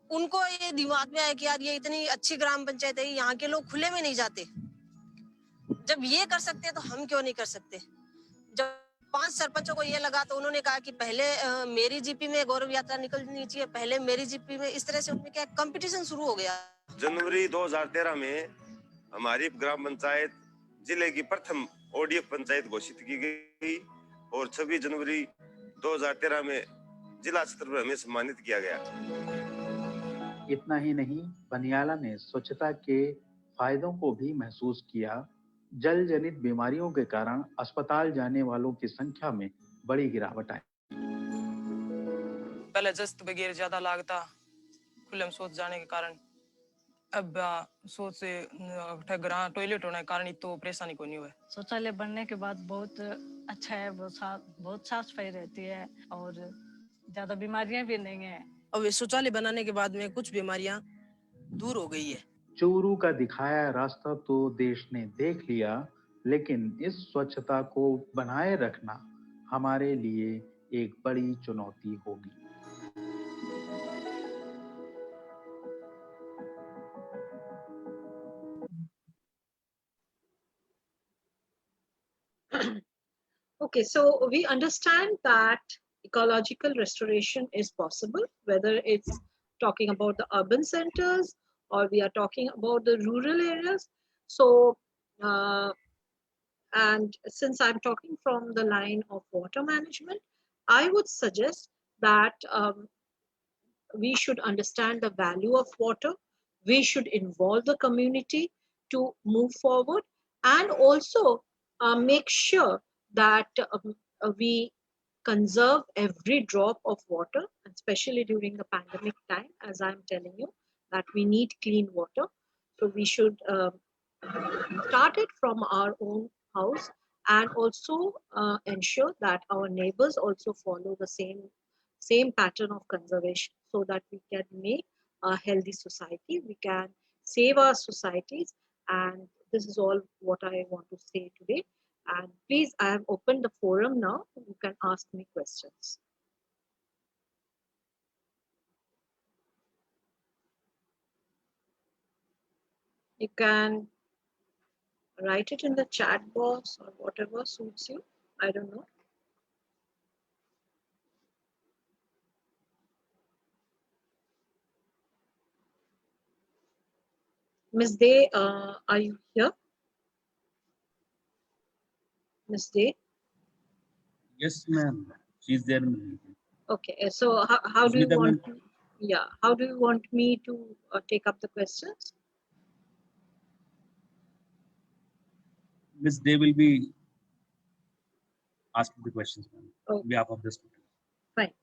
उनको ये दिमाग में आया कि यार ये इतनी अच्छी ग्राम पंचायत है, यहाँ के लोग खुले में नहीं जाते, जब ये कर सकते हैं तो हम क्यों नहीं कर सकते। जब 5 सरपंचों को ये लगा तो उन्होंने कहा कि पहले मेरी जीपी में गौरव यात्रा निकलनी चाहिए, पहले मेरी जीपी में। इस तरह से उनमें क्या कंपटीशन शुरू हो गया। जनवरी 2013 में हमारी ग्राम पंचायत जिले की प्रथम ओडीएफ पंचायत घोषित की गई और 26 जनवरी 2013 में जिला स्तर पर हमें सम्मानित किया गया। इतना ही नहीं, बनियाला ने स्वच्छता के फायदों को भी महसूस किया। जल जनित बीमारियों के कारण अस्पताल जाने वालों की संख्या में बड़ी गिरावट आई। पहले जस्त वगैरह ज्यादा लागता खुले में शौच जाने के कारण। अब शौच से टॉयलेट होने के कारण तो परेशानी को नहीं हुआ। शौचालय बनने के बाद बहुत अच्छा है, बहुत साफ सफाई रहती है और ज्यादा बीमारियां भी नहीं है। अब शौचालय बनाने के बाद में कुछ बीमारियां दूर हो गई है। चूरू का दिखाया रास्ता तो देश ने देख लिया, लेकिन इस स्वच्छता को बनाए रखना हमारे लिए एक बड़ी चुनौती होगी। Okay, so we understand that ecological restoration is possible, whether it's talking about the urban centers or we are talking about the rural areas. So, and since I'm talking from the line of water management, I would suggest that we should understand the value of water. We should involve the community to move forward, and also make sure that we conserve every drop of water, especially during the pandemic time, as I'm telling you, that we need clean water. So we should start it from our own house, and also ensure that our neighbors also follow the same pattern of conservation, so that we can make a healthy society, we can save our societies. And this is all what I want to say today. And please, I have opened the forum now. You can ask me questions. You can write it in the chat box or whatever suits you. I don't know. Miss Day, are you here? Miss Day? Yes, ma'am. She's there. Okay, so how do you want to, yeah, how do you want me to take up the questions? Miss Day will be asking the questions, ma'am, on behalf of the student. Fine.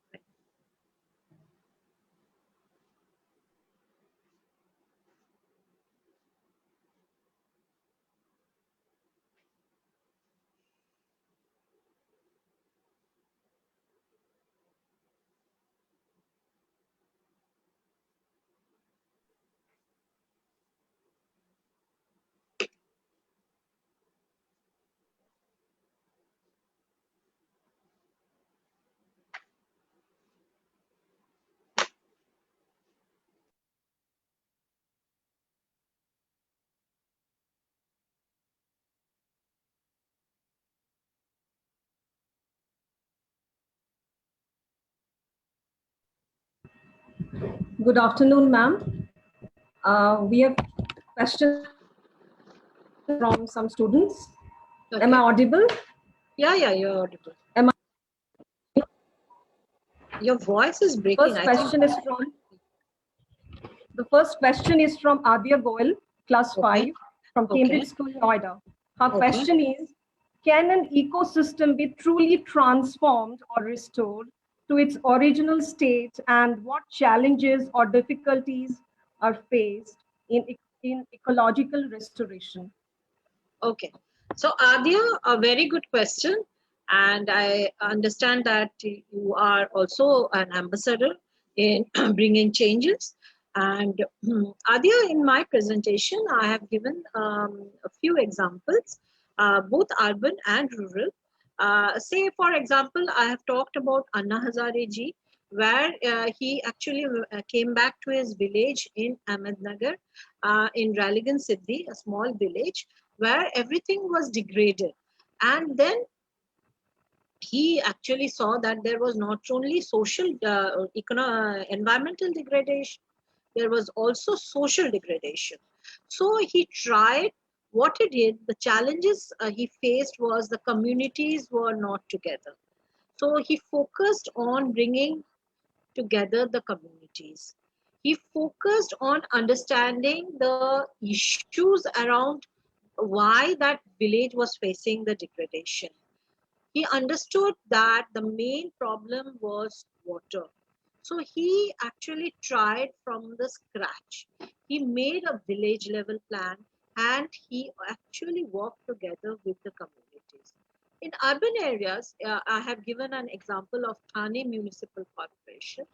Good afternoon, ma'am. We have questions from some students. Okay. Am I audible? Yeah, you're audible. Am I? Your voice is breaking. The first question is from Adia Goel, class 5, from Cambridge School, Noida. Her question is, can an ecosystem be truly transformed or restored to its original state, and what challenges or difficulties are faced in ecological restoration? Okay, so Adia, a very good question, and I understand that you are also an ambassador in bringing changes. And Adia, in my presentation, I have given a few examples, both urban and rural. Say, for example, I have talked about Anna Hazare ji, where he actually came back to his village in Ahmednagar, in Ralegan Siddhi, a small village, where everything was degraded. And then he actually saw that there was not only social, environmental degradation, there was also social degradation. So he tried. What he did, the challenges he faced was the communities were not together. So he focused on bringing together the communities. He focused on understanding the issues around why that village was facing the degradation. He understood that the main problem was water. So he actually tried from the scratch. He made a village level plan, and he actually worked together with the communities. In urban areas, I have given an example of Thane Municipal Corporation,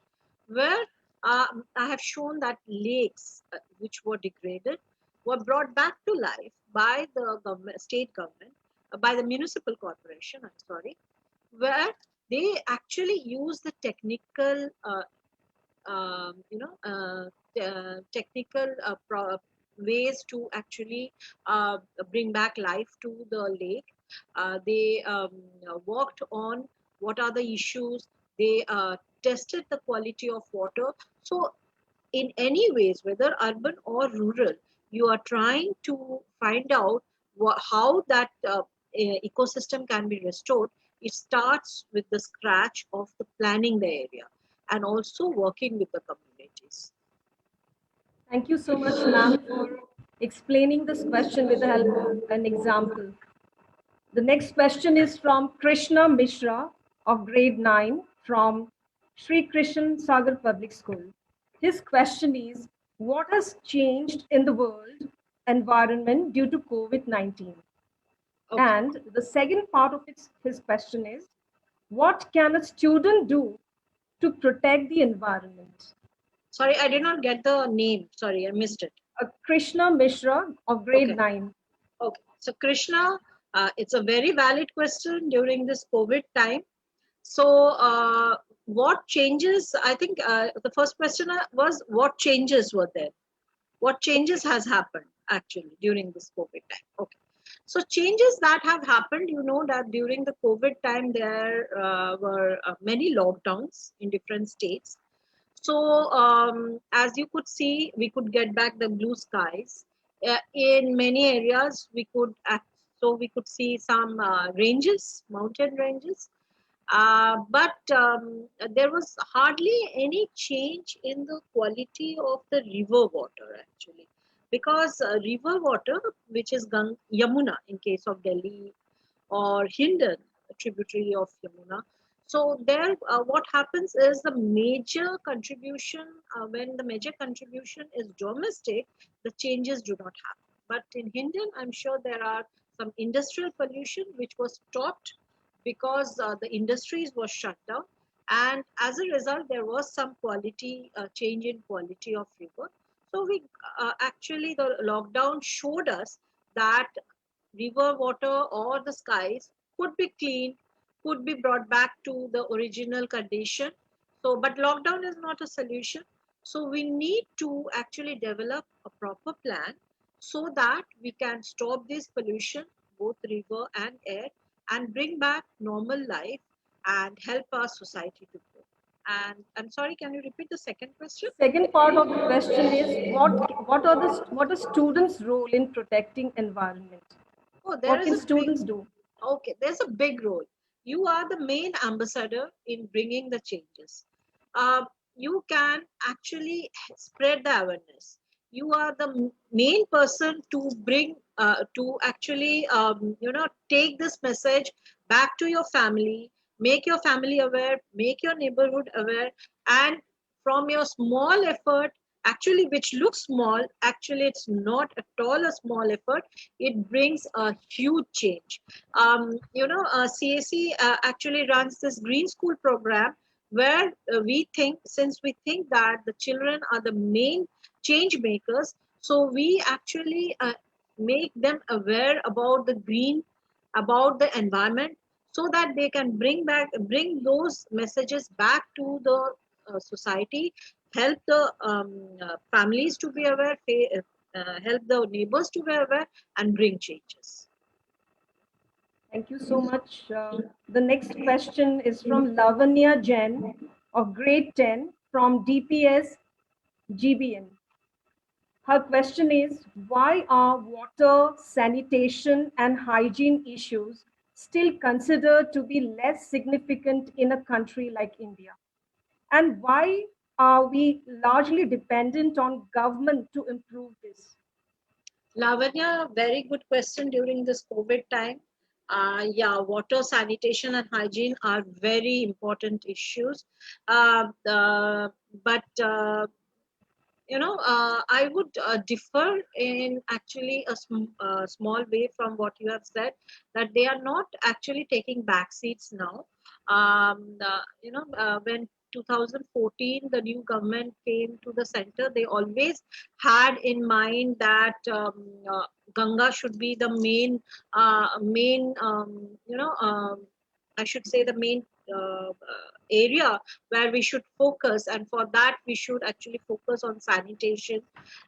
where I have shown that lakes which were degraded were brought back to life by the government, state government, by the municipal corporation, I'm sorry, where they actually use the technical, ways to actually bring back life to the lake. They worked on what are the issues. They tested the quality of water. So in any ways, whether urban or rural, you are trying to find out how that ecosystem can be restored. It starts with the scratch of the planning the area and also working with the communities. Thank you so much, ma'am, for explaining this question with the help of an example. The next question is from Krishna Mishra, of grade 9 from Sri Krishan Sagar Public School. His question is, what has changed in the world environment due to COVID-19? And the second part of his question is, what can a student do to protect the environment? Sorry, I did not get the name. Sorry, I missed it. Krishna Mishra of grade 9. Okay, so Krishna, it's a very valid question during this COVID time. So what changes, I think the first question was what changes were there? What changes has happened actually during this COVID time? Okay. So changes that have happened, you know that during the COVID time, there were many lockdowns in different states. So as you could see, we could get back the blue skies. In many areas, we could see some ranges, mountain ranges. But there was hardly any change in the quality of the river water actually, because river water, which is Yamuna in case of Delhi, or Hindon, a tributary of Yamuna. So there, what happens is the major contribution, when the major contribution is domestic, the changes do not happen. But in Hindon, I'm sure there are some industrial pollution which was stopped because the industries were shut down, and as a result there was some quality change in quality of river. So we actually, the lockdown showed us that river water or the skies could be cleaned, could be brought back to the original condition. So but lockdown is not a solution, so we need to actually develop a proper plan so that we can stop this pollution, both river and air, and bring back normal life and help our society to grow. And I'm sorry, can you repeat the second question? Second part of the question is, what is students' role in protecting environment? Oh, there what is can a students do? Okay, there's a big role. You are the main ambassador in bringing the changes. You can actually spread the awareness. You are the main person to bring, to actually, take this message back to your family, make your family aware, make your neighborhood aware, and from your small effort, actually, which looks small, actually, it's not at all a small effort. It brings a huge change. CAC actually runs this Green School program where since we think that the children are the main change makers, so we actually make them aware about the green, about the environment, so that they can bring those messages back to the society, help the families to be aware, help the neighbors to be aware, and bring changes. Thank you so much. The next question is from Lavanya Jain of grade 10 from DPS GBN. Her question is, why are water, sanitation, and hygiene issues still considered to be less significant in a country like India? And why are we largely dependent on government to improve this? Lavanya, very good question during this COVID time. Water, sanitation, and hygiene are very important issues. I would differ in actually a small way from what you have said, that they are not actually taking back seats now. When 2014 the new government came to the center, they always had in mind that Ganga should be the main I should say the main area where we should focus, and for that we should actually focus on sanitation,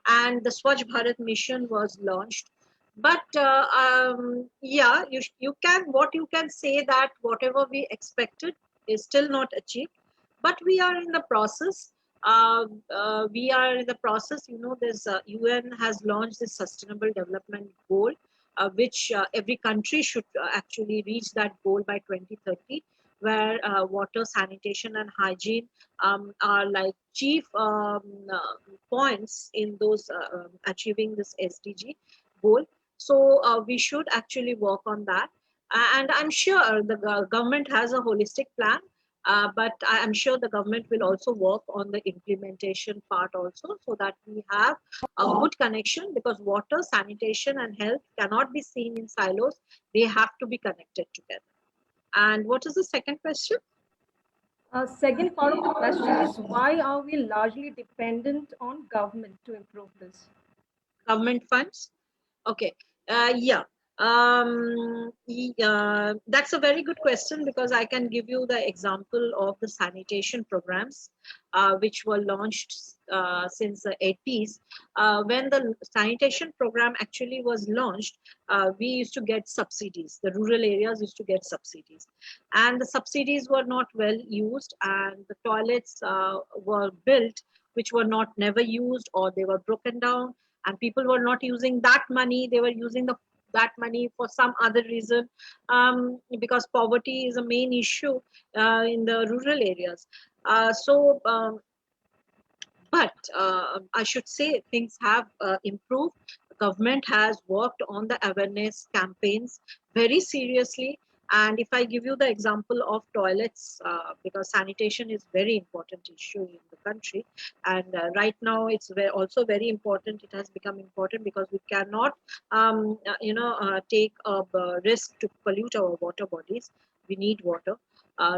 and the Swachh Bharat mission was launched. But you can say that whatever we expected is still not achieved, but we are in the process. There's UN has launched this Sustainable Development Goal, which every country should actually reach that goal by 2030, where water, sanitation, and hygiene are like chief points in those achieving this SDG goal. So we should actually work on that. And I'm sure the government has a holistic plan, but I'm sure the government will also work on the implementation part also, so that we have a good connection, because water, sanitation and health cannot be seen in silos. They have to be connected together. And what is the second question? Second part of the question is, why are we largely dependent on government to improve this? Government funds? Okay. That's a very good question, because I can give you the example of the sanitation programs, which were launched since the 80s. When the sanitation program actually was launched, we used to get subsidies. The rural areas used to get subsidies, and the subsidies were not well used, and the toilets were built which were not never used, or they were broken down, and people were not using that money. They were using that money for some other reason, because poverty is a main issue in the rural areas. But I should say things have improved. The government has worked on the awareness campaigns very seriously. And if I give you the example of toilets, because sanitation is very important issue in the country, and right now it's also very important. It has become important because we cannot, take a risk to pollute our water bodies. We need water.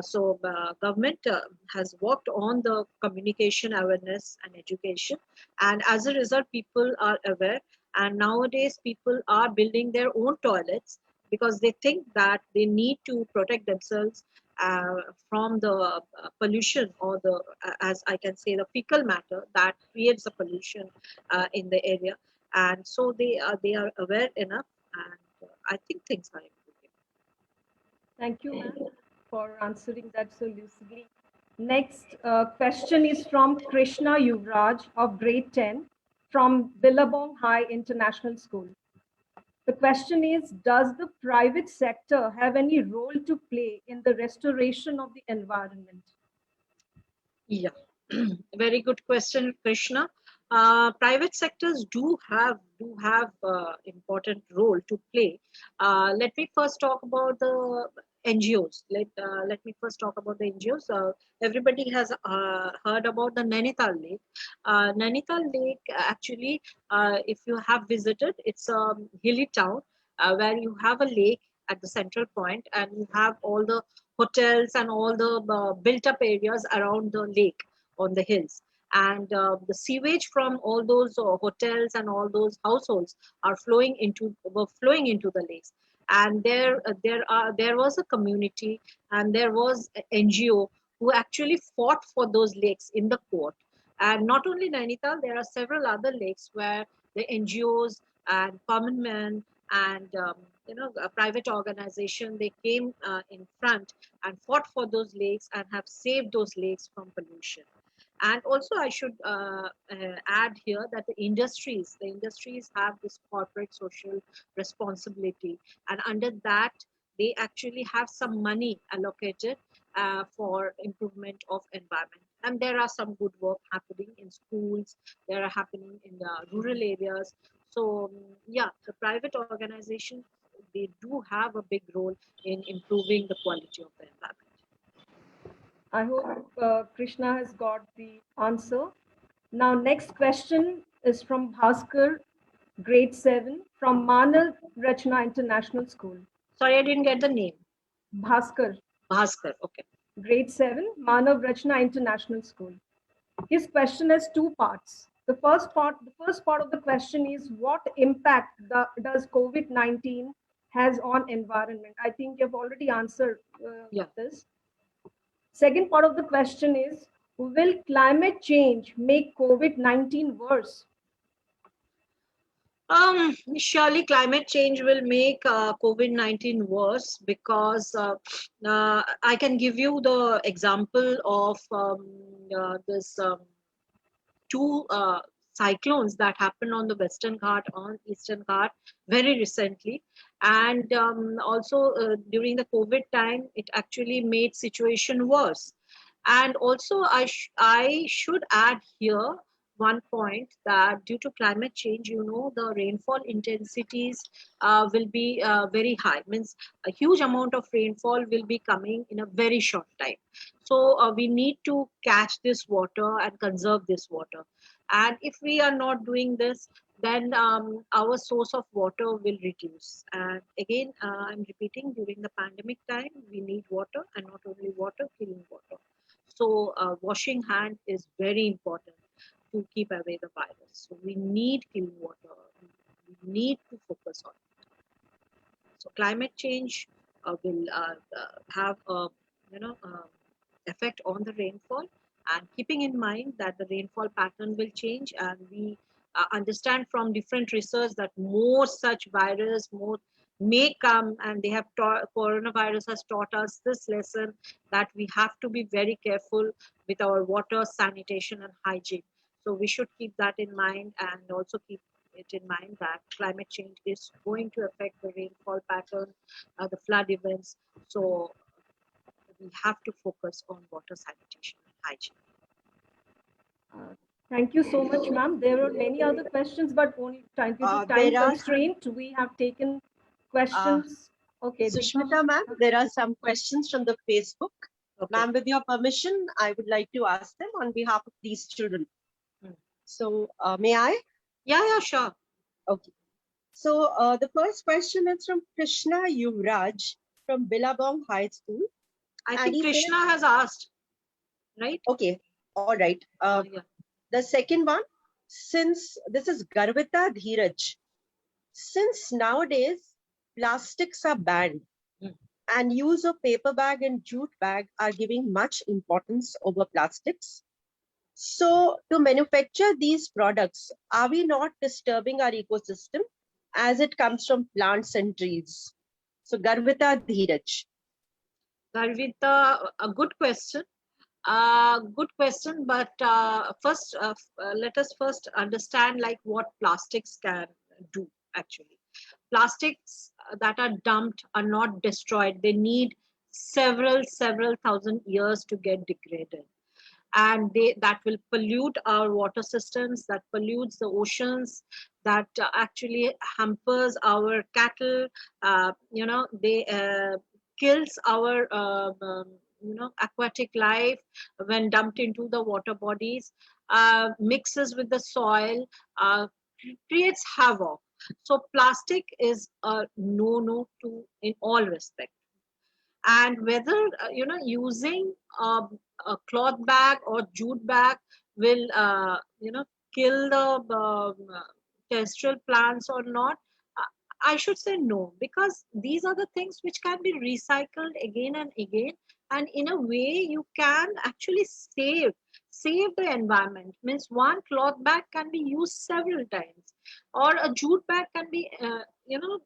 So government has worked on the communication awareness and education, and as a result people are aware, and nowadays people are building their own toilets, because they think that they need to protect themselves from the pollution, or the as I can say, the fecal matter that creates the pollution in the area. And so they are aware enough, and I think things are improving. Thank you, ma'am, for answering that so lucidly. Next question is from Krishna Yuvraj of grade 10 from Billabong High International School. The question is, does the private sector have any role to play in the restoration of the environment? Yeah, very good question, Krishna. Private sectors do have important role to play. Let me first talk about the NGOs. Let me first talk about the NGOs. Everybody has heard about the Nainital Lake. Nainital Lake, actually, if you have visited, it's a hilly town where you have a lake at the central point, and you have all the hotels and all the built up areas around the lake on the hills. And the sewage from all those hotels and all those households were flowing into the lakes. And there was a community, and there was an NGO who actually fought for those lakes in the court. And not only Nainital, there are several other lakes where the NGOs and common men and a private organization, they came in front and fought for those lakes and have saved those lakes from pollution. And also I should add here that the industries have this corporate social responsibility, and under that they actually have some money allocated for improvement of environment. And there are some good work happening in schools, there are happening in the rural areas. So yeah, the private organizations, they do have a big role in improving the quality of the environment. I hope Krishna has got the answer. Now, next question is from Bhaskar, grade 7, from Manav Rachna International School. Sorry, I didn't get the name. Bhaskar. Bhaskar, okay. Grade 7, Manav Rachna International School. His question has two parts. The first part of the question is, what impact does COVID-19 has on environment? I think you've already answered this. Second part of the question is, will climate change make COVID-19 worse? Surely climate change will make COVID-19 worse, because I can give you the example of this two cyclones that happened on the Western Ghat, on Eastern Ghat very recently. And also during the COVID time, it actually made situation worse. And also I should add here one point that due to climate change, the rainfall intensities will be very high. Means a huge amount of rainfall will be coming in a very short time. So we need to catch this water and conserve this water. And if we are not doing this, then our source of water will reduce. And again, I'm repeating, during the pandemic time, we need water, and not only water, clean water. So washing hand is very important to keep away the virus. So we need clean water. We need to focus on it. So climate change will have a effect on the rainfall, and keeping in mind that the rainfall pattern will change, and we understand from different research that more such virus more may come, and they have coronavirus has taught us this lesson, that we have to be very careful with our water, sanitation and hygiene. So we should keep that in mind, and also keep it in mind that climate change is going to affect the rainfall pattern, the flood events. So we have to focus on water, sanitation and hygiene. Thank you so much, ma'am. There were many other questions, but only due to time constraint, we have taken questions. Okay. Sushmita ma'am, there are some questions from the Facebook. Okay. Ma'am, with your permission, I would like to ask them on behalf of these children. So, may I? Yeah, sure. Okay. So, the first question is from Krishna Yuvraj from Billabong High School. I think Krishna has asked, right? Okay. All right. The second one, since this is Garvita Dheeraj, since nowadays plastics are banned and use of paper bag and jute bag are giving much importance over plastics. So to manufacture these products, are we not disturbing our ecosystem as it comes from plants and trees? So Garvita Dheeraj. Garvita, a good question. Good question, but first, let us first understand like what plastics can do actually. Plastics that are dumped are not destroyed. They need several thousand years to get degraded. And that will pollute our water systems, that pollutes the oceans, that actually hampers our cattle, they kills our aquatic life when dumped into the water bodies, mixes with the soil, creates havoc. So plastic is a no to in all respect. And whether using a cloth bag or jute bag will kill the terrestrial plants or not, I should say no, because these are the things which can be recycled again and again, and in a way you can actually save the environment. Means one cloth bag can be used several times, or a jute bag can be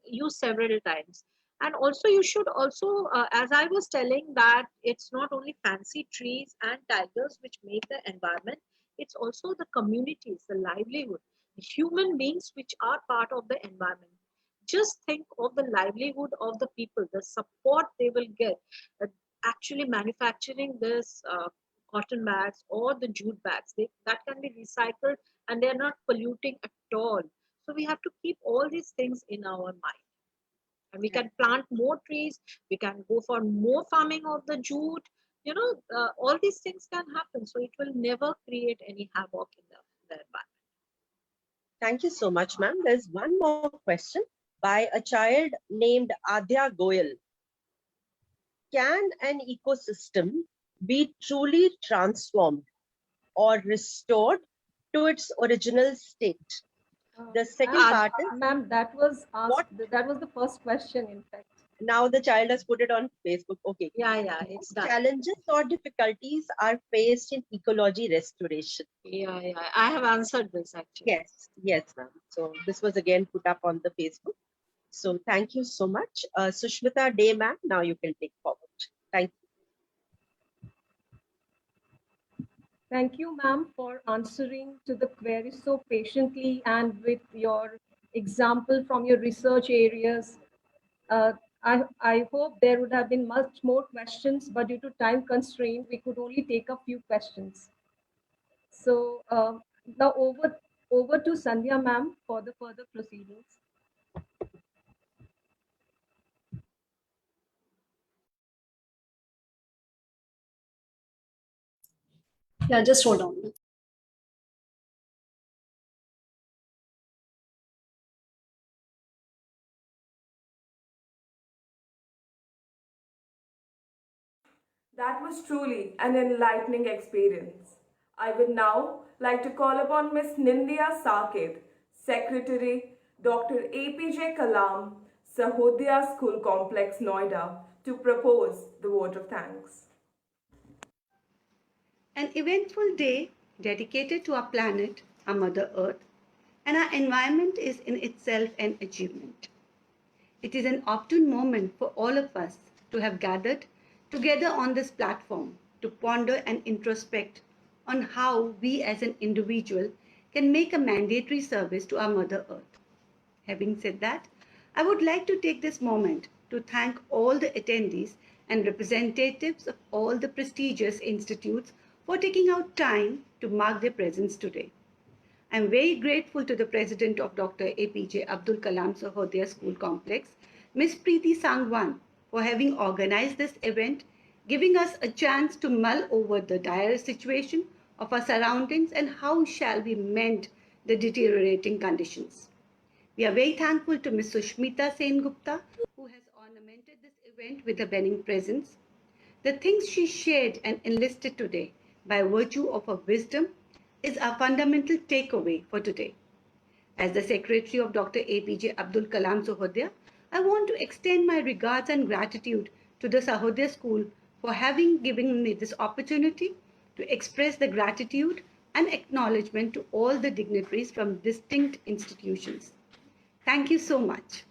used several times. And also you should also, as I was telling, that it's not only fancy trees and tigers which make the environment, it's also the communities, the livelihood, the human beings which are part of the environment. Just think of the livelihood of the people, the support they will get actually manufacturing this cotton bags or the jute bags. That can be recycled and they're not polluting at all. So we have to keep all these things in our mind. And we can plant more trees, we can go for more farming of the jute, all these things can happen. So it will never create any havoc in the environment. Thank you so much, ma'am. There's one more question by a child named Adya Goyal. Can an ecosystem be truly transformed or restored to its original state? The second part is, ma'am, that was the first question, in fact. Now the child has put it on Facebook. Okay. Yeah, it's done. Challenges or difficulties are faced in ecology restoration. Yeah. I have answered this actually. Yes, ma'am. So this was again put up on the Facebook. So thank you so much. Sushmita Day, ma'am, now you can take forward. Thank you. Thank you, ma'am, for answering to the query so patiently and with your example from your research areas. I hope there would have been much more questions, but due to time constraint, we could only take a few questions. So Now over to Sandhya ma'am for the further proceedings. Yeah, just hold on. That was truly an enlightening experience. I would now like to call upon Ms. Nindya Sakit, Secretary, Dr. APJ Kalam, Sahodaya School Complex, Noida, to propose the vote of thanks. An eventful day dedicated to our planet, our Mother Earth, and our environment is in itself an achievement. It is an opportune moment for all of us to have gathered together on this platform to ponder and introspect on how we as an individual can make a mandatory service to our Mother Earth. Having said that, I would like to take this moment to thank all the attendees and representatives of all the prestigious institutes for taking out time to mark their presence today. I am very grateful to the President of Dr. APJ Abdul Kalam Sahodaya School Complex, Ms. Preeti Sangwan, for having organized this event, giving us a chance to mull over the dire situation of our surroundings and how shall we mend the deteriorating conditions. We are very thankful to Ms. Sushmita Sengupta, who has ornamented this event with a beaming presence. The things she shared and enlisted today by virtue of her wisdom is our fundamental takeaway for today. As the Secretary of Dr. APJ Abdul Kalam Sahodaya, I want to extend my regards and gratitude to the Sahodaya School for having given me this opportunity to express the gratitude and acknowledgement to all the dignitaries from distinct institutions. Thank you so much.